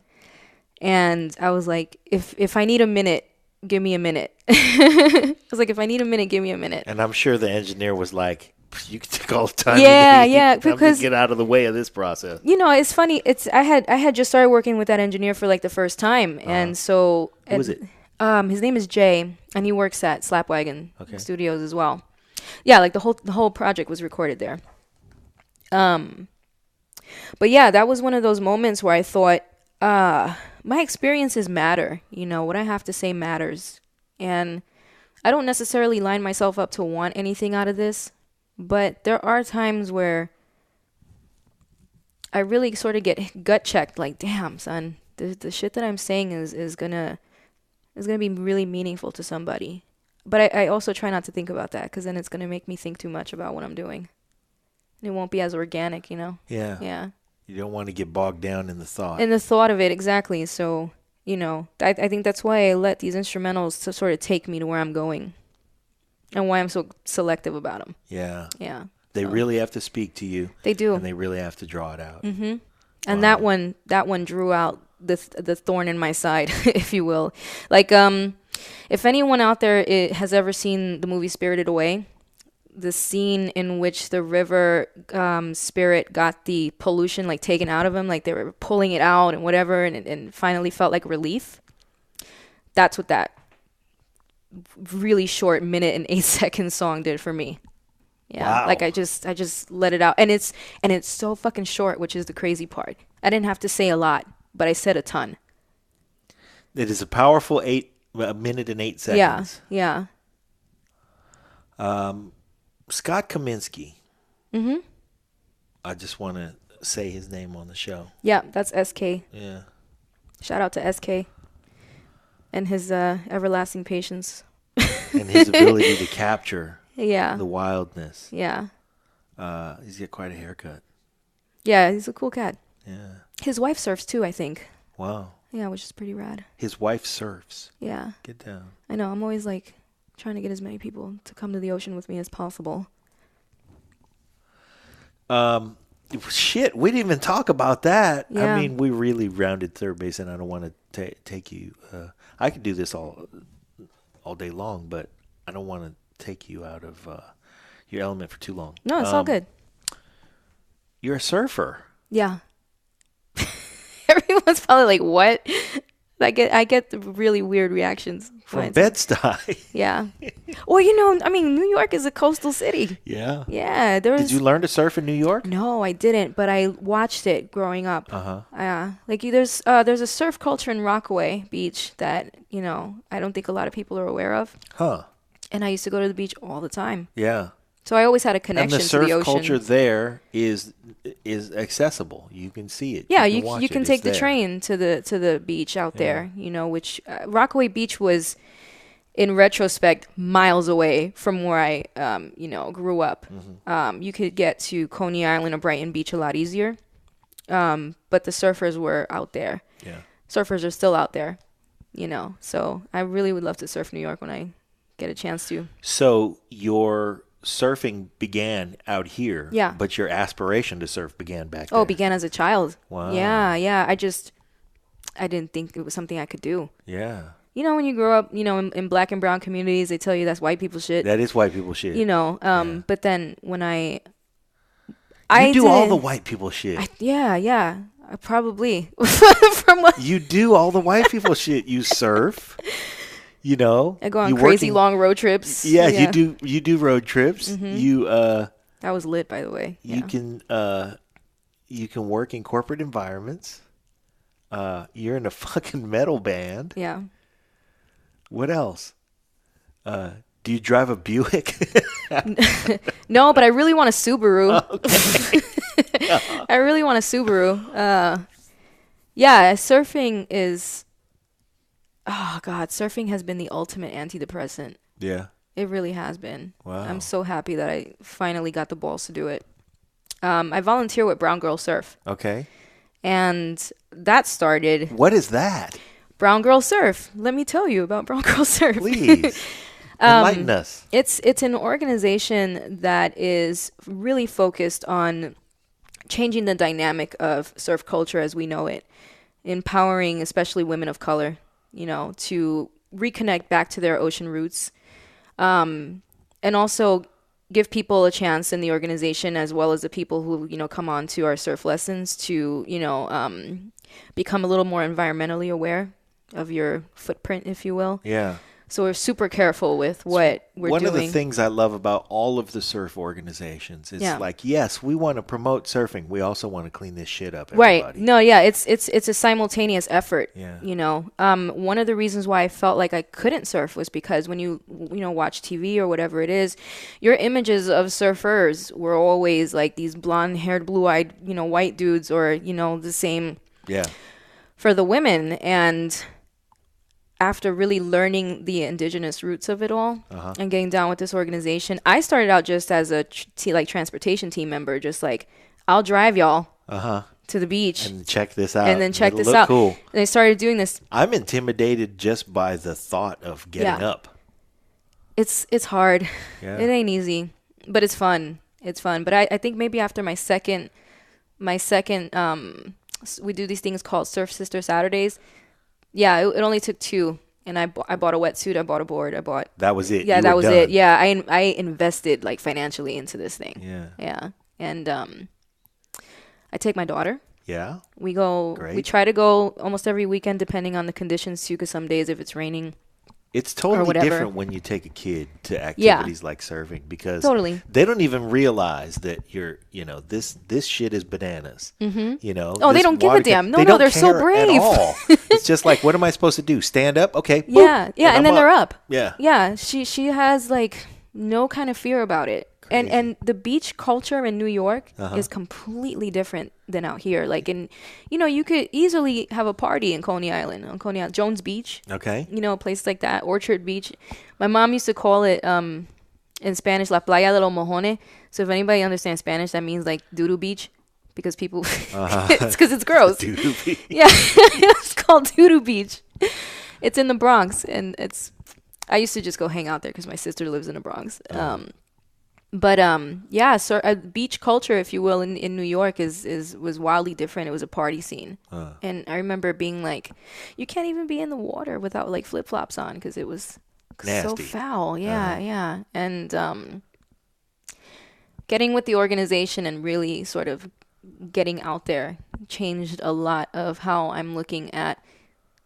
S9: And I was like, if I need a minute, give me a minute. I was like, if I need a minute, give me a minute.
S5: And I'm sure the engineer was like, you can take all the time.
S9: Yeah, because
S5: get out of the way of this process.
S9: You know, it's funny. I had just started working with that engineer for like the first time, and so
S5: who was it?
S9: His name is Jay, and he works at Slapwagon Studios as well. Yeah, like the whole project was recorded there. But yeah, that was one of those moments where I thought, my experiences matter. You know, what I have to say matters, and I don't necessarily line myself up to want anything out of this. But there are times where I really sort of get gut checked, like, damn, son, the shit that I'm saying is gonna be really meaningful to somebody. But I also try not to think about that, because then it's gonna make me think too much about what I'm doing. It won't be as organic, you know?
S5: Yeah.
S9: Yeah.
S5: You don't want to get bogged down in the thought.
S9: In the thought of it, exactly. So, you know, I think that's why I let these instrumentals to sort of take me to where I'm going. And why I'm so selective about them.
S5: Yeah.
S9: Yeah.
S5: They really have to speak to you.
S9: They do.
S5: And they really have to draw it out.
S9: Mm-hmm. And that one drew out the thorn in my side, if you will. Like, if anyone out there has ever seen the movie Spirited Away, the scene in which the river spirit got the pollution like taken out of him, like they were pulling it out and whatever, and finally felt like relief. That's what that really short 1 minute and 8 second song did for me. Yeah. Wow. Like I just let it out, and it's so fucking short, which is the crazy part. I didn't have to say a lot, but I said a ton.
S5: It is a powerful 1 minute and 8 seconds.
S9: Yeah.
S5: Scott Kaminsky.
S9: Mm-hmm.
S5: I just want to say his name on the show.
S9: Yeah, that's SK.
S5: Yeah.
S9: Shout out to SK. And his everlasting patience.
S5: And his ability to capture
S9: Yeah.
S5: The wildness.
S9: Yeah.
S5: He's got quite a haircut.
S9: Yeah, he's a cool cat.
S5: Yeah.
S9: His wife surfs too, I think.
S5: Wow.
S9: Yeah, which is pretty rad.
S5: His wife surfs.
S9: Yeah.
S5: Get down.
S9: I know. I'm always like trying to get as many people to come to the ocean with me as possible.
S5: Shit, we didn't even talk about that.
S9: Yeah.
S5: I mean, we really rounded third base, and I don't want to take you. I could do this all day long, but I don't want to take you out of your element for too long.
S9: No, it's all good.
S5: You're a surfer.
S9: Yeah. Everyone's probably like, "What?" I get the really weird reactions
S5: From Bed-Stuy.
S9: Yeah. Well, I mean, New York is a coastal city.
S5: Yeah.
S9: Yeah.
S5: Did you learn to surf in New York?
S9: No, I didn't, but I watched it growing up. Yeah. Like there's a surf culture in Rockaway Beach that, I don't think a lot of people are aware of.
S5: Huh.
S9: And I used to go to the beach all the time.
S5: Yeah.
S9: So I always had a connection to the ocean.
S5: And the surf culture there is accessible. You can see it.
S9: Yeah, you can take the train to the beach out there, which Rockaway Beach was, in retrospect, miles away from where I grew up. Mm-hmm. You could get to Coney Island or Brighton Beach a lot easier. But the surfers were out there.
S5: Yeah.
S9: Surfers are still out there, So I really would love to surf New York when I get a chance to.
S5: So your surfing began out here.
S9: Yeah.
S5: But your aspiration to surf began back there.
S9: Oh, began as a child.
S5: Wow.
S9: Yeah. I didn't think it was something I could do.
S5: Yeah.
S9: When you grow up, in black and brown communities, they tell you that's white people shit.
S5: That is white people shit.
S9: Yeah. But then when I
S5: do all the white people shit.
S9: I probably. From what
S5: you do all the white people shit. You surf.
S9: I go on crazy long road trips.
S5: Yeah, you do road trips.
S9: Mm-hmm.
S5: You
S9: that was lit, by the way.
S5: You can work in corporate environments. You're in a fucking metal band.
S9: Yeah.
S5: What else? Do you drive a Buick?
S9: No, but I really want a Subaru.
S5: Okay.
S9: I really want a Subaru. Yeah, surfing is. Oh God, surfing has been the ultimate antidepressant.
S5: Yeah.
S9: It really has been.
S5: Wow.
S9: I'm so happy that I finally got the balls to do it. I volunteer with Brown Girl Surf.
S5: Okay.
S9: And that started.
S5: What is that?
S9: Brown Girl Surf. Let me tell you about Brown Girl Surf.
S5: Please. Enlighten us.
S9: It's an organization that is really focused on changing the dynamic of surf culture as we know it, empowering especially women of color, to reconnect back to their ocean roots, and also give people a chance in the organization as well as the people who, come on to our surf lessons to, become a little more environmentally aware of your footprint, if you will.
S5: Yeah.
S9: So we're super careful with what we're doing.
S5: One of the things I love about all of the surf organizations is yes, we want to promote surfing. We also want to clean this shit up. Everybody.
S9: Right. No, yeah, it's a simultaneous effort.
S5: Yeah.
S9: One of the reasons why I felt like I couldn't surf was because when you watch TV or whatever it is, your images of surfers were always like these blonde-haired, blue-eyed, white dudes or, the same.
S5: Yeah.
S9: For the women. And after really learning the indigenous roots of it all and getting down with this organization, I started out just as a transportation team member, just like, I'll drive y'all to the beach
S5: and check this out.
S9: And then check
S5: It'll
S9: this out.
S5: Cool.
S9: And I started doing this.
S5: I'm intimidated just by the thought of getting up.
S9: It's hard.
S5: Yeah.
S9: It ain't easy, but it's fun. It's fun. But I think maybe after my second, we do these things called Surf Sister Saturdays. Yeah, it only took 2, and I bought a wetsuit, I bought a board,
S5: That was it.
S9: Yeah, that was it. Yeah, I invested financially into this thing.
S5: Yeah.
S9: Yeah, and I take my daughter.
S5: Yeah.
S9: We go.
S5: Great.
S9: We try to go almost every weekend, depending on the conditions too. Because some days, if it's raining,
S5: it's totally different when you take a kid to activities like surfing because they don't even realize that you're, this shit is bananas.
S9: Mm-hmm. Oh, they don't give a damn. No, they're so brave.
S5: At all. It's just like, what am I supposed to do? Stand up? Okay. Boop,
S9: yeah, and then they're up.
S5: Yeah.
S9: Yeah, she has no kind of fear about it. Crazy. And the beach culture in New York is completely different than out here. You could easily have a party in Coney Island, Jones Beach.
S5: Okay.
S9: Places like that, Orchard Beach. My mom used to call it in Spanish, La Playa de los Mojones. So if anybody understands Spanish, that means like doo-doo beach, because people, it's because it's gross.
S5: Doo-doo beach.
S9: Yeah, it's called doo-doo beach. It's in the Bronx, and I used to just go hang out there because my sister lives in the Bronx. Yeah, so beach culture, if you will, in New York was wildly different. It was a party scene, and I remember being like, you can't even be in the water without like flip flops on because it was so foul. Yeah. And getting with the organization and really sort of getting out there changed a lot of how I'm looking at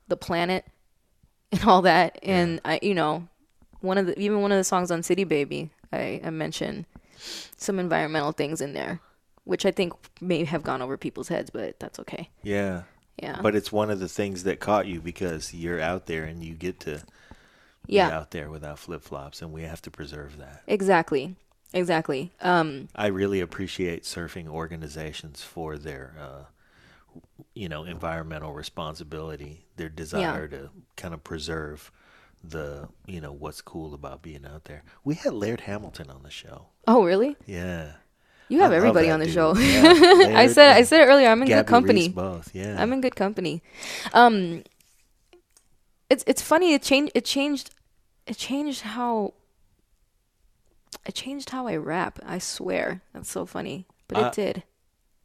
S9: the planet and all that. And I, one of the songs on City Baby, I mentioned some environmental things in there, which I think may have gone over people's heads, but that's okay.
S5: Yeah. But it's one of the things that caught you because you're out there and you get to be out there without flip-flops, and we have to preserve that.
S9: Exactly.
S5: I really appreciate surfing organizations for their environmental responsibility, their desire to kind of preserve the what's cool about being out there. We had Laird Hamilton on the show.
S9: Oh, really?
S5: Yeah.
S9: You have everybody on the show.
S5: Yeah,
S9: I said it earlier. I'm in
S5: Gabby
S9: good company.
S5: Reese both. Yeah.
S9: I'm in good company. It's funny. It changed how I rap. I swear. That's so funny, but it did.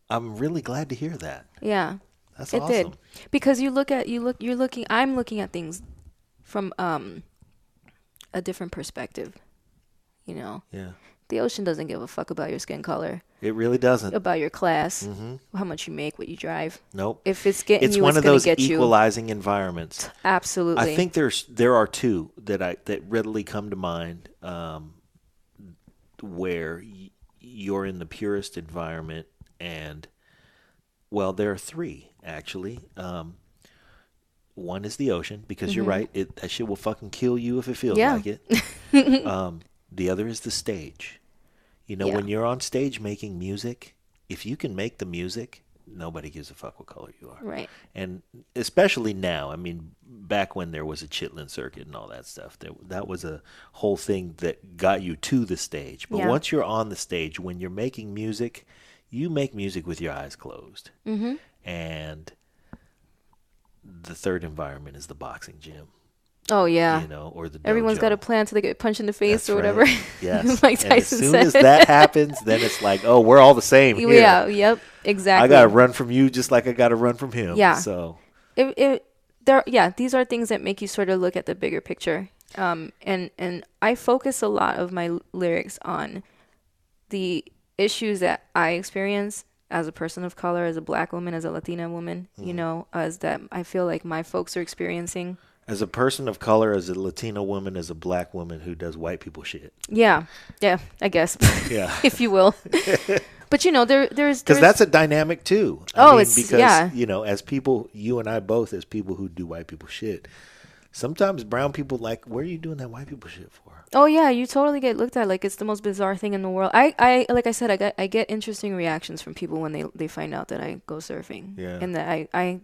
S5: I'm really glad to hear that.
S9: Yeah.
S5: That's
S9: it
S5: awesome.
S9: did. Because I'm looking at things from a different perspective.
S5: Yeah.
S9: The ocean doesn't give a fuck about your skin color.
S5: It really doesn't.
S9: About your class, how much you make, what you drive.
S5: Nope.
S9: If it's getting
S5: it's
S9: you,
S5: one
S9: it's
S5: of
S9: going
S5: those
S9: to get you.
S5: equalizing environments.
S9: Absolutely.
S5: I think there are two that readily come to mind where you're in the purest environment, and there are three actually. One is the ocean, because you're right, that shit will fucking kill you if it feels like it. The other is the stage. When you're on stage making music, if you can make the music, nobody gives a fuck what color you are.
S9: Right.
S5: And especially now, I mean, back when there was a Chitlin circuit and all that stuff, that was a whole thing that got you to the stage. But once you're on the stage, when you're making music, you make music with your eyes closed. Mm-hmm. And the third environment is the boxing gym.
S9: Oh, yeah.
S5: Or the dojo.
S9: Everyone's got a plan till they get punched in the face.
S5: That's
S9: or whatever.
S5: Right. Yes.
S9: Mike
S5: and
S9: Tyson
S5: as soon
S9: said.
S5: as that happens, then it's like, oh, we're all the same here.
S9: Yeah, yep, exactly.
S5: I got to run from you just like I got to run from him.
S9: Yeah.
S5: So.
S9: These are things that make you sort of look at the bigger picture. And I focus a lot of my lyrics on the issues that I experience as a person of color, as a black woman, as a Latina woman, as that I feel like my folks are experiencing.
S5: As a person of color, as a Latina woman, as a black woman who does white people shit.
S9: Yeah, I guess.
S5: Yeah.
S9: If you will. But, there's...
S5: Because that's a dynamic, too. Because, as people, you and I both, as people who do white people shit, sometimes brown people like, where are you doing that white people shit for?
S9: Oh, yeah, you totally get looked at like it's the most bizarre thing in the world. I like I said, I get interesting reactions from people when they find out that I go surfing.
S5: Yeah.
S9: And that I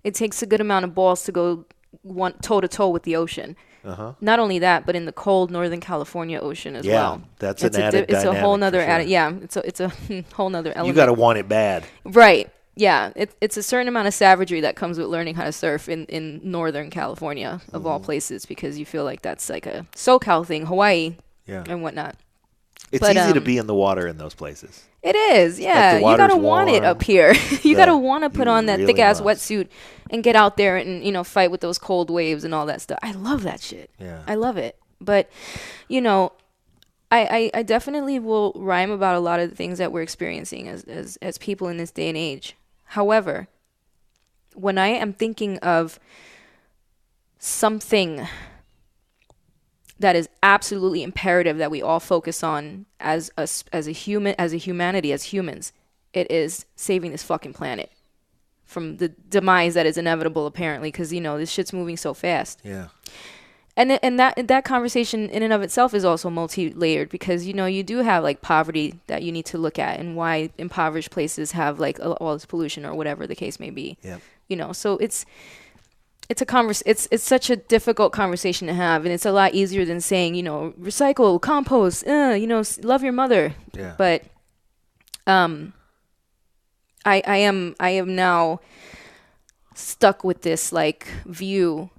S9: it takes a good amount of balls to go toe-to-toe with the ocean. Uh-huh. Not only that, but in the cold Northern California ocean as well.
S5: That's an added
S9: It's a whole nother
S5: sure.
S9: added. Yeah, it's a whole nother element.
S5: You got to want it bad.
S9: Right. Yeah. It's a certain amount of savagery that comes with learning how to surf in Northern California, of all places, because you feel like that's like a SoCal thing, Hawaii and whatnot.
S5: It's easy to be in the water in those places.
S9: It is, yeah.
S5: Like
S9: you gotta
S5: warm.
S9: want it up here. You gotta want to put
S5: you
S9: on that
S5: really
S9: thick ass
S5: must.
S9: wetsuit and get out there and fight with those cold waves and all that stuff. I love that shit.
S5: Yeah.
S9: I love it. But I definitely will rhyme about a lot of the things that we're experiencing as people in this day and age. However, when I am thinking of something that is absolutely imperative that we all focus on as humanity, as humans, it is saving this fucking planet from the demise that is inevitable, apparently, because this shit's moving so fast.
S5: Yeah.
S9: And that conversation in and of itself is also multi-layered, because you do have like poverty that you need to look at, and why impoverished places have like all this pollution or whatever the case may be.
S5: Yeah.
S9: So it's such a difficult conversation to have, and it's a lot easier than saying, recycle, compost, love your mother.
S5: Yeah.
S9: But I am now stuck with this like view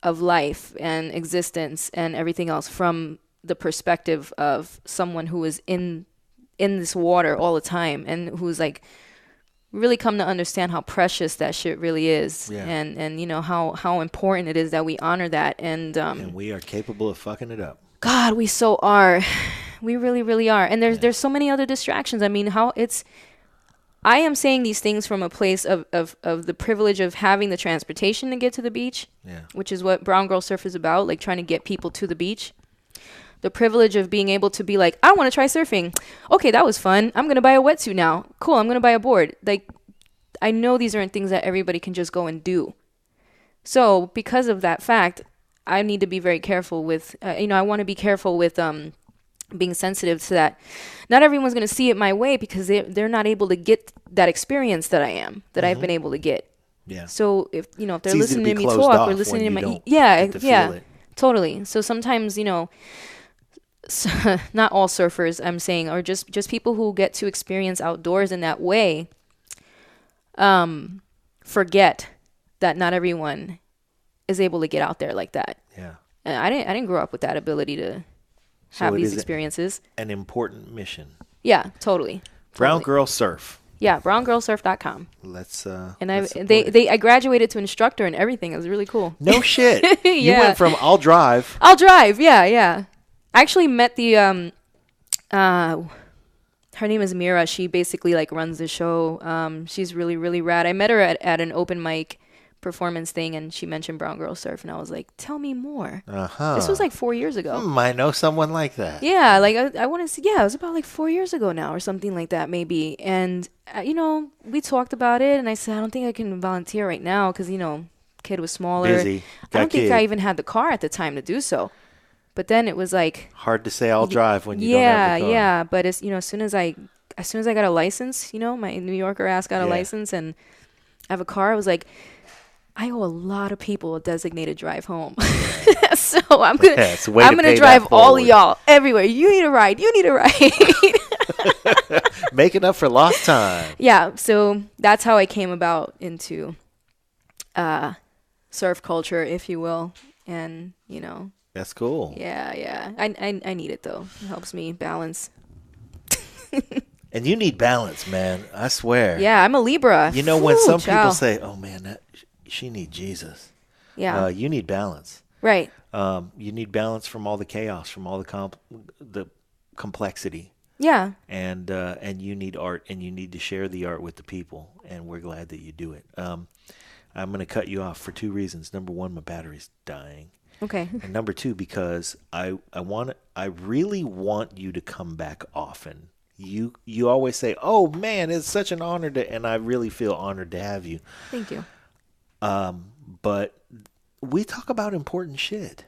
S9: of life and existence and everything else from the perspective of someone who is in this water all the time and who's like really come to understand how precious that shit really is.
S5: Yeah.
S9: And how important it is that we honor that. And
S5: we are capable of fucking it up.
S9: God, we so are. We really, really are. And there's so many other distractions. I mean, I am saying these things from a place of the privilege of having the transportation to get to the beach, which is what Brown Girl Surf is about, like trying to get people to the beach. The privilege of being able to be like, I want to try surfing. Okay, that was fun. I'm going to buy a wetsuit now. Cool, I'm going to buy a board. Like, I know these aren't things that everybody can just go and do. So because of that fact, I need to be very careful with, I want to be careful with being sensitive to that. Not everyone's going to see it my way because they're not able to get that experience that I am, that I've been able to get.
S5: Yeah.
S9: So if they're
S5: easy
S9: listening to me
S5: closed
S9: talk
S5: off
S9: or listening to
S5: when
S9: my
S5: you don't get to feel it.
S9: Totally. So sometimes not all surfers I'm saying, or just people who get to experience outdoors in that way, forget that not everyone is able to get out there like that.
S5: Yeah.
S9: And I didn't grow up with that ability to have these experiences.
S5: An important mission.
S9: Yeah, totally.
S5: Brown Girl Surf.
S9: Yeah, browngirlsurf.com.
S5: Let's
S9: and I graduated to instructor and everything. It was really cool.
S5: No shit.
S9: Yeah.
S5: You went from I'll drive.
S9: Yeah. I actually met the her name is Mira. She basically like runs the show. She's really, really rad. I met her at an open mic performance thing, and she mentioned Brown Girl Surf, and I was like, tell me more. This was like 4 years ago.
S5: I know someone like that.
S9: Yeah, like I want to see. Yeah, it was about like 4 years ago now, or something like that, maybe. And we talked about it, and I said I don't think I can volunteer right now because kid was smaller.
S5: Busy.
S9: I don't think I even had the car at the time to do so. But then it was like
S5: hard to say I'll drive when you don't have the car.
S9: Yeah, but as soon as I got a license, my New Yorker ass got a license and I have a car, I was like, I owe a lot of people a designated drive home. So I'm gonna drive all of y'all everywhere. You need a ride.
S5: Making up for lost time.
S9: Yeah, so that's how I came about into surf culture, if you will. And
S5: That's cool.
S9: Yeah. I need it though. It helps me balance.
S5: And you need balance, man. I swear.
S9: Yeah, I'm a Libra.
S5: When some people say, "Oh man, she needs Jesus."
S9: Yeah.
S5: You need balance.
S9: Right.
S5: You need balance from all the chaos, from all the complexity.
S9: Yeah.
S5: And you need art, and you need to share the art with the people, and we're glad that you do it. I'm going to cut you off for two reasons. Number one, my battery's dying.
S9: Okay.
S5: And number two, because I really want you to come back often. You always say, "Oh man, it's such an honor to," and I really feel honored to have you.
S9: Thank you.
S5: But we talk about important shit.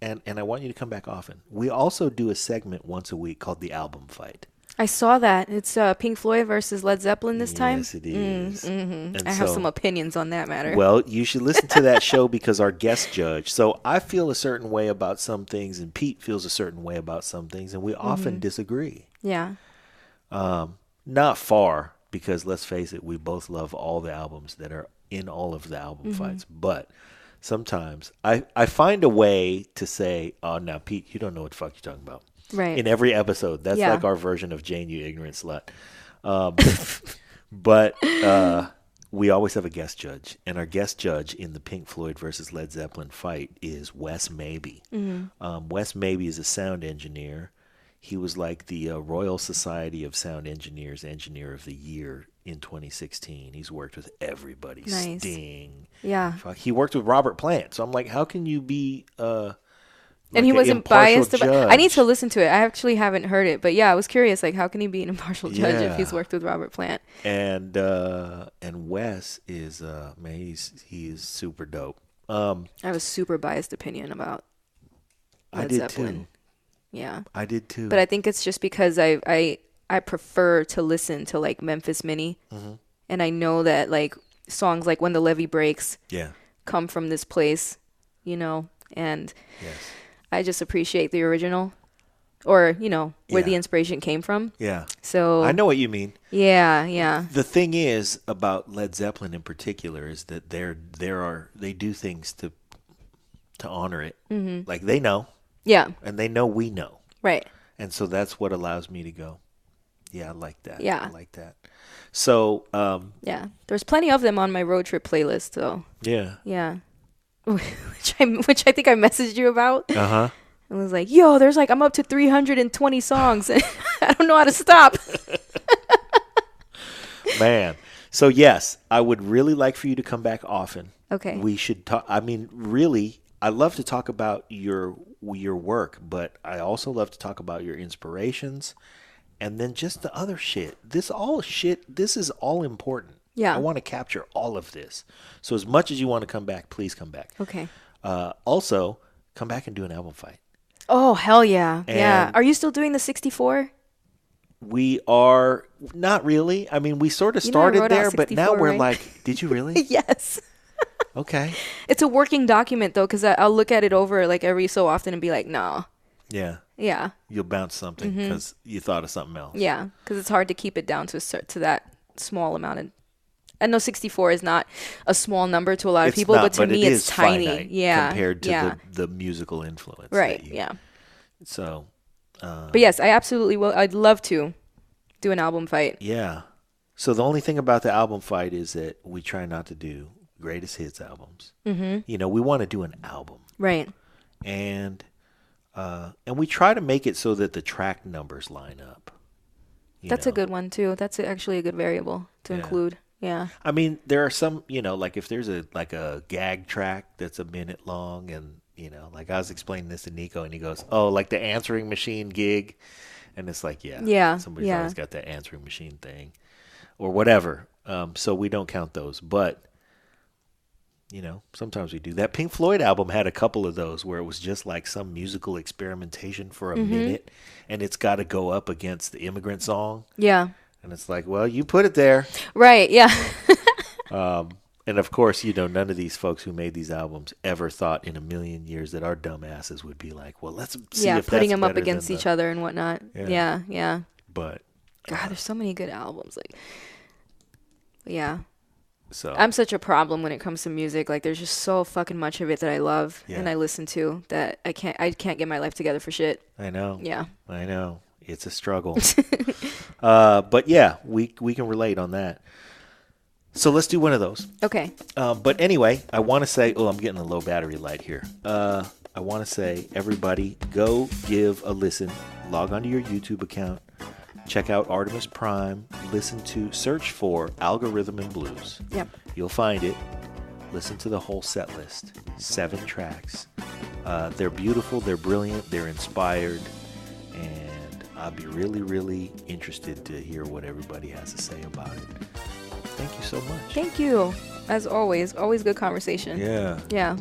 S5: And I want you to come back often. We also do a segment once a week called the Album Fight.
S9: I saw that. It's Pink Floyd versus Led Zeppelin this time.
S5: Yes, it is.
S9: I have some opinions on that matter.
S5: Well, you should listen to that show because our guest judge. So I feel a certain way about some things, and Pete feels a certain way about some things, and we often disagree.
S9: Yeah.
S5: Not far, because let's face it, we both love all the albums that are in all of the album fights. But sometimes I find a way to say, "Oh, now Pete, you don't know what the fuck you're talking about."
S9: Right.
S5: In every episode. That's like our version of Jane, you ignorant slut. But we always have a guest judge. And our guest judge in the Pink Floyd versus Led Zeppelin fight is Wes Mabey. Wes Mabey is a sound engineer. He was like the Royal Society of Sound Engineers Engineer of the Year in 2016. He's worked with everybody.
S9: Nice.
S5: Sting.
S9: Yeah.
S5: He worked with Robert Plant. So I'm like, how can you be...
S9: and he wasn't biased about. I need to listen to it. I actually haven't heard it, but yeah, I was curious. Like, how can he be an impartial judge if he's worked with Robert Plant?
S5: And Wes is man, he is super dope.
S9: I have a super biased opinion about Led Zeppelin.
S5: Too.
S9: Yeah,
S5: I did too.
S9: But I think it's just because I prefer to listen to like Memphis Minnie, and I know that like songs like When the Levee Breaks.
S5: Yeah.
S9: come from this place, you know, and
S5: Yes.
S9: I just appreciate the original, or, you know, where the
S5: Yeah.
S9: inspiration came from.
S5: Yeah.
S9: So
S5: I know what you mean.
S9: yeah.
S5: The thing is about Led Zeppelin in particular is that they do things to honor it. Mm-hmm. Like they know,
S9: Yeah.
S5: and they know we know.
S9: Right.
S5: And so that's what allows me to go, yeah, I like that.
S9: Yeah.
S5: I like that. So,
S9: Yeah. There's plenty of them on my road trip playlist, though.
S5: yeah.
S9: Yeah. which I think I messaged you about.
S5: Uh-huh.
S9: And was like, yo, I'm up to 320 songs. And I don't know how to stop.
S5: Man. So, yes, I would really like for you to come back often.
S9: Okay.
S5: We should talk. I mean, really, I love to talk about your work, but I also love to talk about your inspirations and then just the other shit. This is all important.
S9: Yeah.
S5: I want to capture all of this. So as much as you want to come back, please come back.
S9: Okay.
S5: Also, come back and do an album fight.
S9: Oh, hell yeah. Yeah.
S5: And-
S9: Are you still doing the 64?
S5: We are not really. I mean, we sort of
S9: You know, I
S5: started
S9: wrote out
S5: there, but now
S9: 64,
S5: we're
S9: right?
S5: like, did you really?
S9: Yes.
S5: Okay.
S9: It's a working document, though, because I'll look at it over like every so often and be like, nah.
S5: Yeah.
S9: Yeah.
S5: You'll bounce something because you thought of something else.
S9: Yeah. Because it's hard to keep it down to that small amount. And I know 64 is not a small number to a lot of
S5: It's
S9: people,
S5: not,
S9: but to
S5: it
S9: me, it's
S5: is
S9: tiny.
S5: finite
S9: Yeah.
S5: compared to
S9: yeah.
S5: the musical influence.
S9: Right.
S5: that you-
S9: Yeah.
S5: So,
S9: But yes, I absolutely will. I'd love to do an album fight.
S5: yeah. So the only thing about the album fight is that we try not to do greatest hits albums. Mm-hmm. You know, we want to do an album,
S9: Right.
S5: and we try to make it so that the track numbers line up. you
S9: That's a
S5: know?
S9: good one, too. That's actually a good variable to
S5: Yeah.
S9: include. Yeah.
S5: I mean, there are some, like if there's a gag track that's a minute long, and like I was explaining this to Nico, and he goes, "Oh, like the answering machine gig," and it's like,
S9: Yeah,
S5: somebody's
S9: yeah.
S5: always got that answering machine thing, or whatever. So we don't count those, but sometimes we do. That Pink Floyd album had a couple of those where it was just like some musical experimentation for a minute, and it's got to go up against the Immigrant Song,
S9: Yeah.
S5: and it's like, well, you put it there.
S9: Right. Yeah.
S5: And of course, none of these folks who made these albums ever thought in a million years that our dumbasses would be like, well, let's see
S9: Yeah.
S5: if
S9: Putting
S5: that's
S9: them up
S5: better
S9: against
S5: than
S9: each other and whatnot.
S5: Yeah.
S9: Yeah. Yeah.
S5: But
S9: God, there's so many good albums. Like, yeah.
S5: so
S9: I'm such a problem when it comes to music. Like, there's just so fucking much of it that I love
S5: Yeah.
S9: and I listen to that I can't get my life together for shit.
S5: I know.
S9: Yeah.
S5: I know. It's a struggle. But yeah, we can relate on that. So let's do one of those.
S9: Okay.
S5: But anyway, I want to say, I'm getting a low battery light here. I want to say, everybody, go give a listen. Log onto your YouTube account. Check out Art3mis Prime. Search for Algorithm and Blues.
S9: Yep.
S5: You'll find it. Listen to the whole set list. 7 tracks. They're beautiful. They're brilliant. They're inspired. And I'll be really, really interested to hear what everybody has to say about it. Thank you so much.
S9: Thank you. As always good conversation.
S5: Yeah.
S9: Yeah.